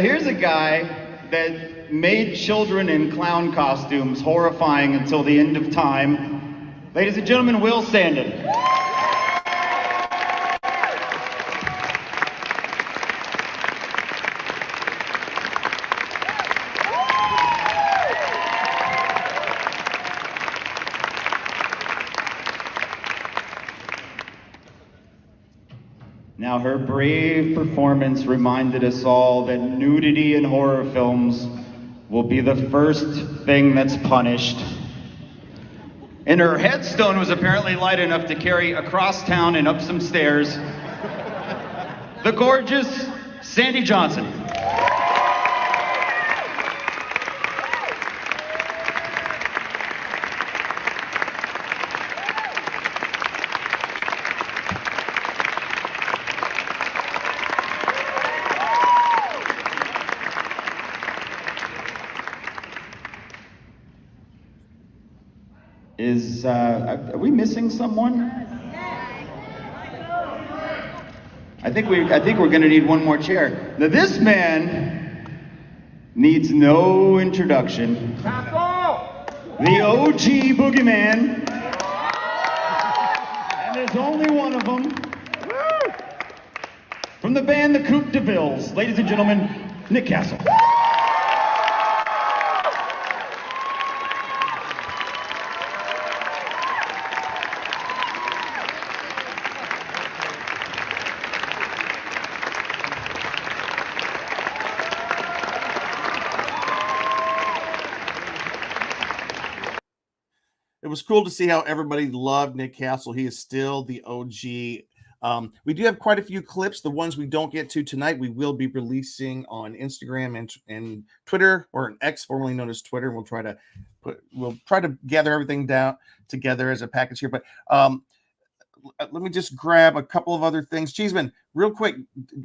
Speaker 13: Here's a guy that made children in clown costumes horrifying until the end of time. Ladies and gentlemen, Will Sandon. Now, her brave performance reminded us all that nudity in horror films will be the first thing that's punished. And her headstone was apparently light enough to carry across town and up some stairs. The gorgeous Sandy Johnson. Are we missing someone? I think we're going to need one more chair. Now, this man needs no introduction. The OG boogeyman, and there's only one of them. From the band the Coupe de Villes, ladies and gentlemen, Nick Castle.
Speaker 1: It was cool to see how everybody loved Nick Castle. He is still the OG. We do have quite a few clips. The ones we don't get to tonight, we will be releasing on Instagram and Twitter, or an X, formerly known as Twitter. We'll try to gather everything down together as a package here. But let me just grab a couple of other things. Cheeseman, real quick,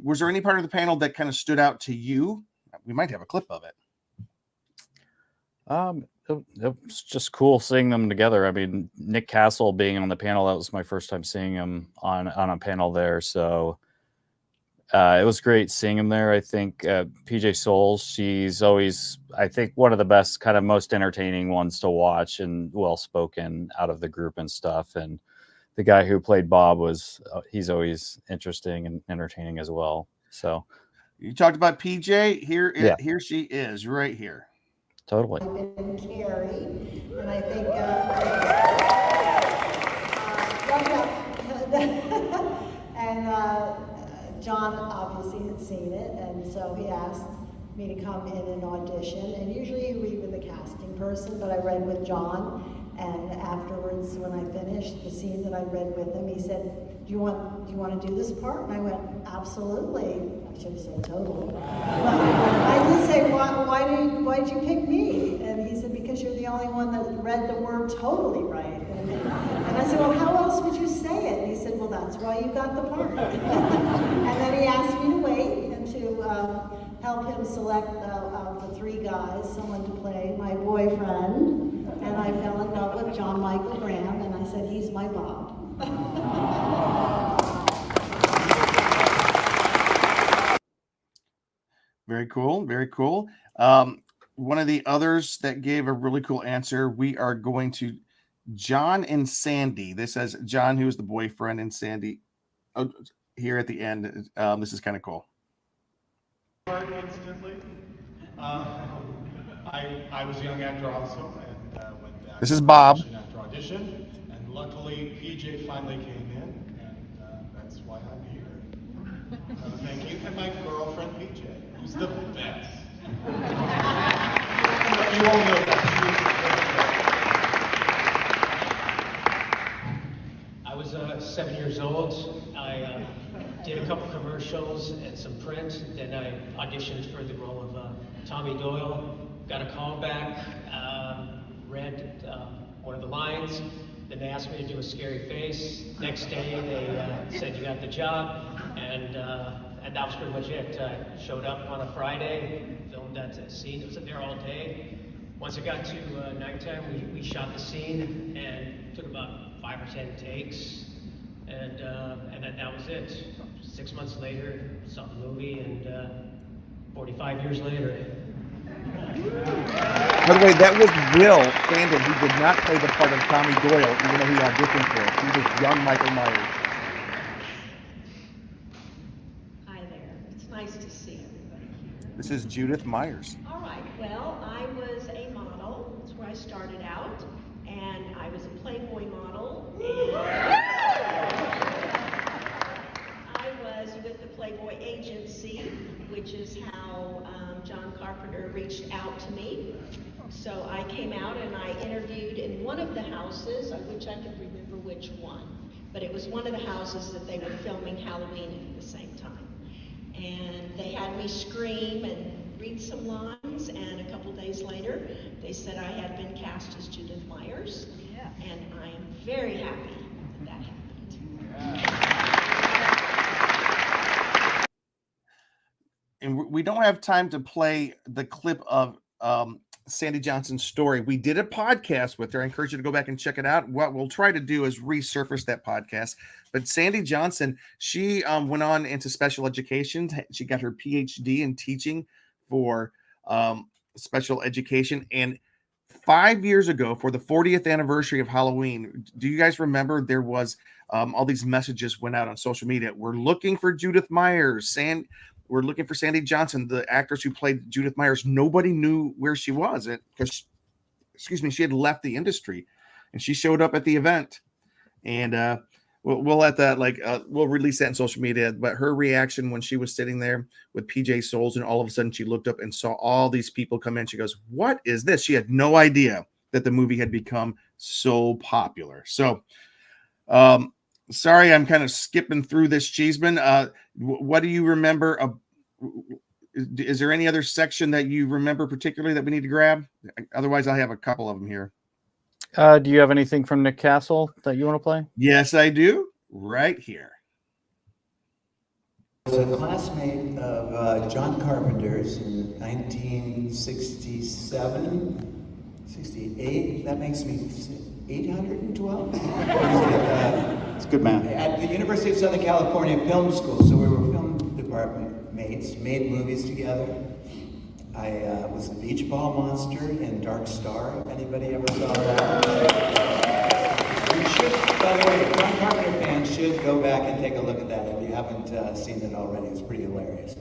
Speaker 1: was there any part of the panel that kind of stood out to you? We might have a clip of it.
Speaker 2: It was just cool seeing them together. I mean, Nick Castle being on the panel, that was my first time seeing him on a panel there. So it was great seeing him there. I think PJ Souls, she's always, I think, one of the best, kind of most entertaining ones to watch, and well-spoken out of the group and stuff. And the guy who played Bob he's always interesting and entertaining as well. So
Speaker 1: you talked about PJ. Here she is right here.
Speaker 2: Totally.
Speaker 14: And Carrie, and I think John obviously had seen it, and so he asked me to come in and audition. And usually you read with a casting person, but I read with John. And afterwards, when I finished the scene that I read with him, he said, "Do you want to do this part?" And I went, "Absolutely." I should have said totally. I did say, why did you pick me? And he said, "Because you're the only one that read the word totally right." And I said, "Well, how else would you say it?" And he said, "Well, that's why you got the part." And then he asked me to wait and to help him select of the three guys, someone to play my boyfriend. And I fell in love with John Michael Graham, and I said, "He's my Bob."
Speaker 1: Very cool. Very cool. One of the others that gave a really cool answer, we are going to John and Sandy. This says John, who is the boyfriend, and Sandy here at the end. This is kind of cool.
Speaker 15: Instantly. I was a young actor also, and went back.
Speaker 1: This is Bob.
Speaker 15: After audition, and luckily PJ finally came in, and that's why I'm here. Thank you, and my girlfriend PJ, who's the best. You all know that.
Speaker 12: I was 7 years old. I did a couple commercials and some print. Then I auditioned for the role of Tommy Doyle. Got a call back, read one of the lines. Then they asked me to do a scary face. Next day they said, "You got the job," and that was pretty much it. I showed up on a Friday, filmed that scene. It was there all day. Once it got to nighttime, we shot the scene and took about 5 or 10 takes, and that was it. 6 months later, saw the movie, and 45 years later.
Speaker 1: By the way, that was Will Sandin, who did not play the part of Tommy Doyle, even though he auditioned for it. He was young Michael Myers.
Speaker 16: Hi there. It's nice to see everybody here.
Speaker 1: This is Judith Myers.
Speaker 16: All right. Well, I was a model. That's where I started out. And I was a Playboy model. And I was which is how John Carpenter reached out to me. So I came out and I interviewed in one of the houses. I wish I could remember which one, but it was one of the houses that they were filming Halloween in at the same time. And they had me scream and read some lines, and a couple days later, they said I had been cast as Judith Myers, and I am very happy that happened.
Speaker 1: And we don't have time to play the clip of Sandy Johnson's story. We did a podcast with her. I encourage you to go back and check it out. What we'll try to do is resurface that podcast. But Sandy Johnson, she went on into special education. She got her PhD in teaching for special education. And 5 years ago, for the 40th anniversary of Halloween, do you guys remember there was all these messages went out on social media? We're looking for Judith Myers. We're looking for Sandy Johnson, the actress who played Judith Myers. Nobody knew where she was because, she had left the industry, and she showed up at the event. And we'll let that we'll release that in social media. But her reaction when she was sitting there with PJ Souls, and all of a sudden she looked up and saw all these people come in. She goes, "What is this?" She had no idea that the movie had become so popular. So, sorry, I'm kind of skipping through this, Cheeseman. What do you remember? Is there any other section that you remember particularly that we need to grab? Otherwise, I have a couple of them here.
Speaker 2: Do you have anything from Nick Castle that you want to play?
Speaker 1: Yes, I do. Right here.
Speaker 17: I was a classmate of John Carpenter's in 1967, 68. That makes me 812.
Speaker 13: It's good math.
Speaker 17: At the University of Southern California Film School, so we were film department mates, made movies together. I was the beach ball monster in Dark Star. Anybody ever saw that? You should, by the way, John Carpenter fans should go back and take a look at that if you haven't seen it already. It's pretty hilarious.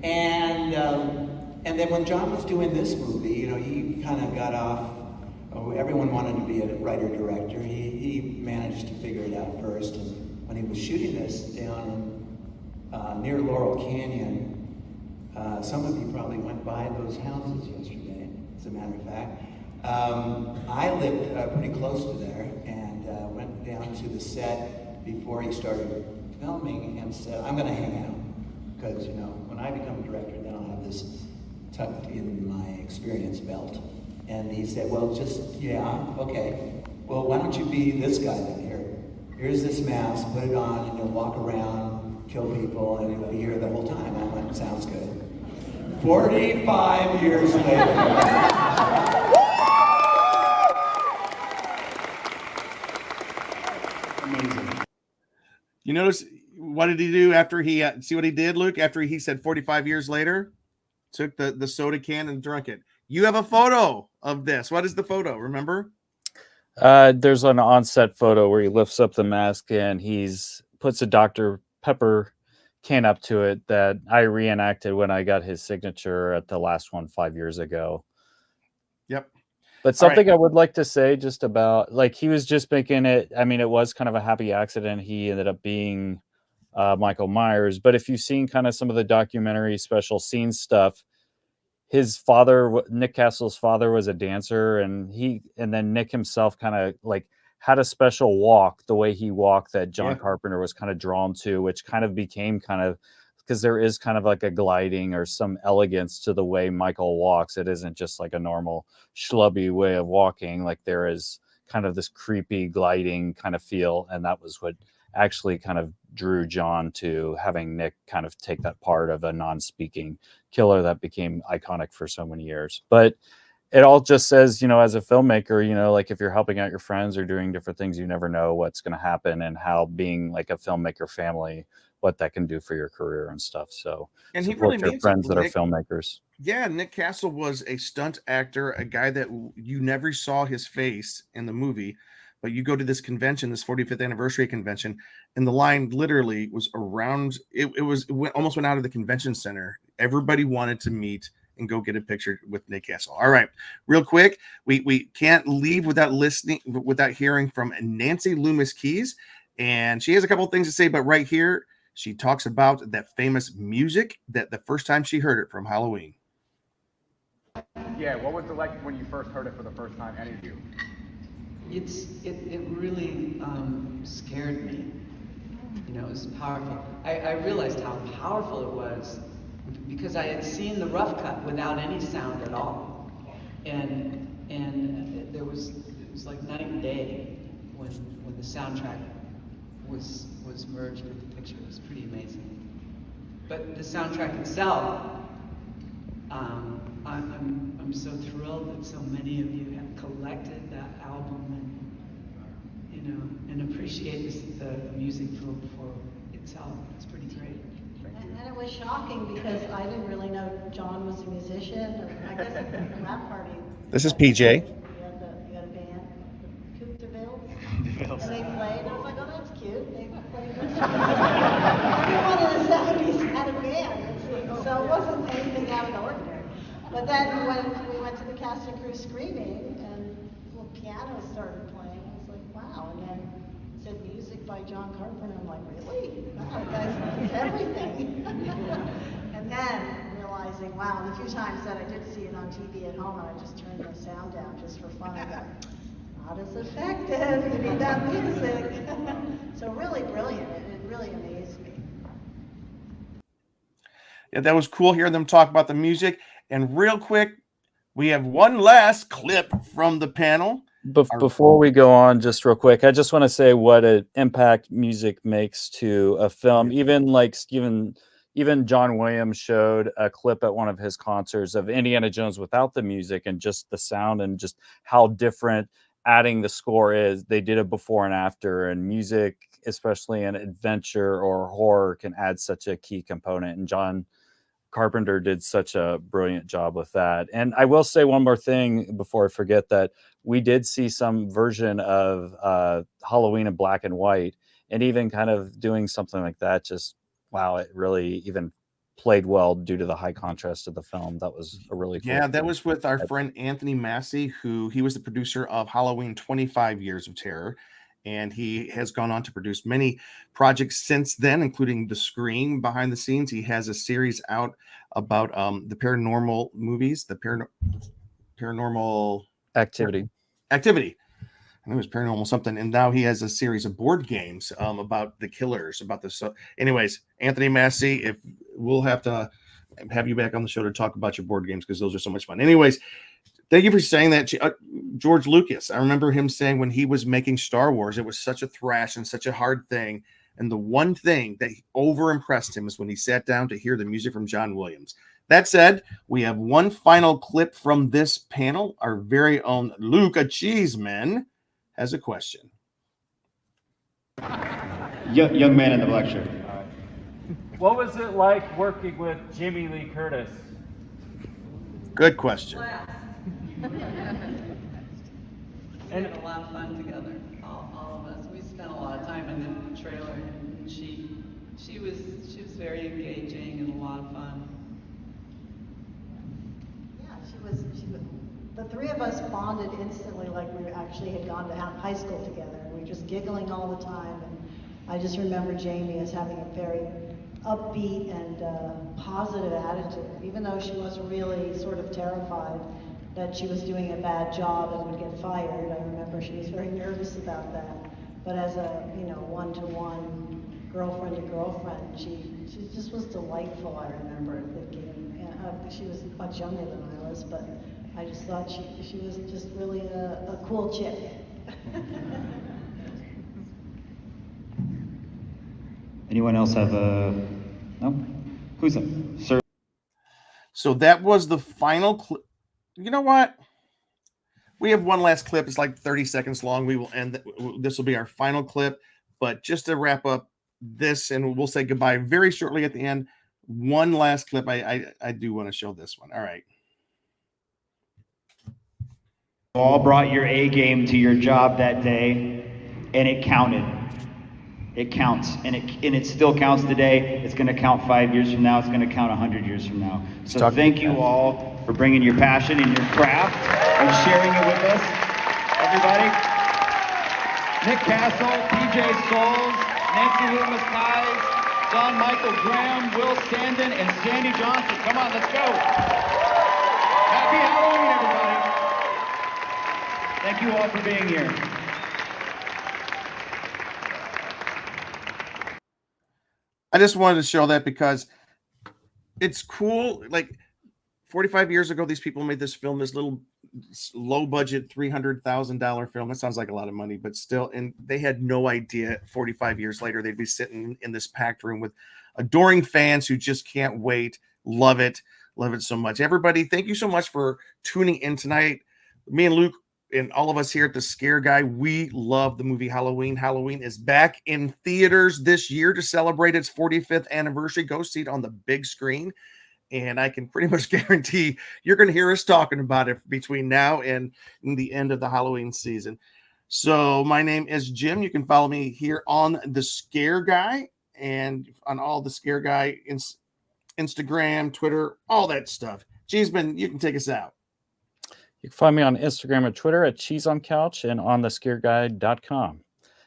Speaker 17: And then when John was doing this movie, he kind of got off. Everyone wanted to be a writer-director. He managed to figure it out first. And when he was shooting this down near Laurel Canyon, some of you probably went by those houses yesterday, as a matter of fact. I lived pretty close to there, and went down to the set before he started filming and said, "I'm going to hang out, because when I become a director, then I'll have this tucked in my experience belt." And he said, "Well, okay. Well, why don't you be this guy then here? Here's this mask, put it on, and you'll walk around, kill people, and you'll be here the whole time." I went, "Sounds good." 45 years later.
Speaker 1: Amazing. You notice, what did he do after he, see what he did, Luke? After he said 45 years later, took the soda can and drank it. You have a photo of this. What is the photo? Remember?
Speaker 2: There's an on-set photo where he lifts up the mask and puts a Dr. Pepper can up to it that I reenacted when I got his signature at the last one 5 years ago.
Speaker 1: Yep.
Speaker 2: But something I would like to say just about, he was just making it, it was kind of a happy accident. He ended up being Michael Myers. But if you've seen kind of some of the documentary special scenes stuff, his father, Nick Castle's father, was a dancer, and then Nick himself kind of had a special walk, the way he walked, that John Carpenter was kind of drawn to, which kind of became because there is kind of like a gliding or some elegance to the way Michael walks. It isn't just like a normal schlubby way of walking. Like there is kind of this creepy gliding kind of feel. And that was what actually kind of drew John to having Nick kind of take that part of a non-speaking killer that became iconic for so many years. But it all just says, as a filmmaker, if you're helping out your friends or doing different things, you never know what's going to happen, and how being like a filmmaker family, what that can do for your career and stuff. So,
Speaker 1: and he
Speaker 2: support
Speaker 1: really
Speaker 2: your
Speaker 1: means
Speaker 2: friends
Speaker 1: it,
Speaker 2: that are
Speaker 1: Nick.
Speaker 2: filmmakers.
Speaker 1: Yeah, Nick Castle was a stunt actor, a guy that you never saw his face in the movie, but you go to this convention, this 45th anniversary convention, and the line literally was around. It almost went out of the convention center. Everybody wanted to meet and go get a picture with Nick Castle. All right, real quick, we can't leave without hearing from Nancy Loomis Keys, and she has a couple of things to say. But right here, She talks about that famous music that the first time she heard it from Halloween.
Speaker 18: Yeah, what was it like when you first heard it for the first time, any of you?
Speaker 19: It really scared me. You know, it was powerful. I realized how powerful it was because I had seen the rough cut without any sound at all, and it was like night and day when the soundtrack was merged with the picture. It was pretty amazing. But the soundtrack itself, I'm so thrilled that so many of you have collected that album and appreciate the music for itself. It's pretty great.
Speaker 14: And it was shocking because I didn't really know John was a musician, or I guess at the rap party.
Speaker 1: This is PJ.
Speaker 14: You had a band, the Coupe de Ville, and they played. I was like, oh, that's cute. They played. Everyone in the 70s had a band, so it wasn't anything out of the ordinary. But then when we went to the cast and crew screening, and the piano started playing, I was like, wow. And then it said music by John Carpenter. I'm like, really? Wow, guys, it's everything. And then realizing, wow, and the few times that I did see it on TV at home, and I just turned the sound down just for fun. I go, not as effective. You need that music. So really brilliant. It really amazed me.
Speaker 1: Yeah, that was cool hearing them talk about the music. And real quick, we have one last clip from the panel.
Speaker 2: Before we go on, just real quick, I just want to say what an impact music makes to a film. Even John Williams showed a clip at one of his concerts of Indiana Jones without the music and just the sound and just how different adding the score is. They did it before and after, and music, especially in adventure or horror, can add such a key component. And John Carpenter did such a brilliant job with that. And I will say one more thing before I forget, that we did see some version of Halloween in black and white, and even kind of doing something like that, just wow, it really even played well due to the high contrast of the film. That was a really cool
Speaker 1: Yeah, that
Speaker 2: thing.
Speaker 1: was with our friend Anthony Massey, he was the producer of Halloween 25 Years of Terror. And he has gone on to produce many projects since then, including The Scream behind the scenes. He has a series out about the paranormal movies, the paranormal
Speaker 2: Activity.
Speaker 1: I think it was paranormal something. And now he has a series of board games about the killers, about this. So anyways, Anthony Massey, if we'll have to have you back on the show to talk about your board games, because those are so much fun. Anyways, thank you for saying that. George Lucas, I remember him saying when he was making Star Wars, it was such a thrash and such a hard thing. And the one thing that over impressed him is when he sat down to hear the music from John Williams. That said, we have one final clip from this panel. Our very own Luca Cheeseman has a question.
Speaker 13: Young man in the black shirt.
Speaker 18: What was it like working with Jimmy Lee Curtis?
Speaker 1: Good question.
Speaker 19: We had a lot of fun together, all of us. We spent a lot of time in the trailer, and she was very engaging and a lot of fun.
Speaker 14: Yeah, she was. The three of us bonded instantly, like we actually had gone to high school together. We were just giggling all the time, and I just remember Jamie as having a very upbeat and positive attitude, even though she was really sort of terrified that she was doing a bad job and would get fired. I remember she was very nervous about that. But as a one-to-one, girlfriend to girlfriend, she just was delightful. I remember thinking, she was much younger than I was, but I just thought she was just really a cool chick.
Speaker 13: Anyone else have a no? Who's up? Sir.
Speaker 1: So that was the final clip. You know what? We have one last clip. It's like 30 seconds long. We will end. This will be our final clip. But just to wrap up this, and we'll say goodbye very shortly at the end. One last clip. I do want to show this one. All right.
Speaker 13: All brought your A game to your job that day, and it counted. It counts, and it still counts today. It's going to count 5 years from now. It's going to count 100 years from now. So thank you all for bringing your passion and your craft and sharing it with us, everybody. Nick Castle, PJ Souls, Nancy Loomis Ties, Don Michael Graham, Will Sandin, and Sandy Johnson. Come on, let's go. Happy Halloween, everybody. Thank you all for being here.
Speaker 1: I just wanted to show that because it's cool. Like 45 years ago, these people made this film, this little low budget $300,000 film. That sounds like a lot of money, but still, and they had no idea 45 years later they'd be sitting in this packed room with adoring fans who just can't wait. Love it so much. Everybody, thank you so much for tuning in tonight. Me and Luke and all of us here at the Scare Guy, we love the movie Halloween. Halloween is back in theaters this year to celebrate its 45th anniversary. Go see it on the big screen. And I can pretty much guarantee you're going to hear us talking about it between now and the end of the Halloween season. So my name is Jim. You can follow me here on the Scare Guy and on all the Scare Guy Instagram, Twitter, all that stuff. Cheeseman, you can take us out.
Speaker 2: You can find me on Instagram and Twitter at CheeseOnCouch and on thescareguide.com.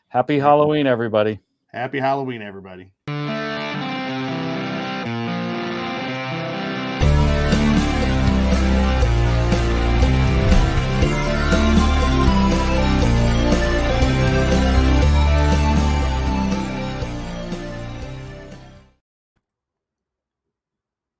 Speaker 2: Happy Halloween, everybody.
Speaker 1: Happy Halloween, everybody.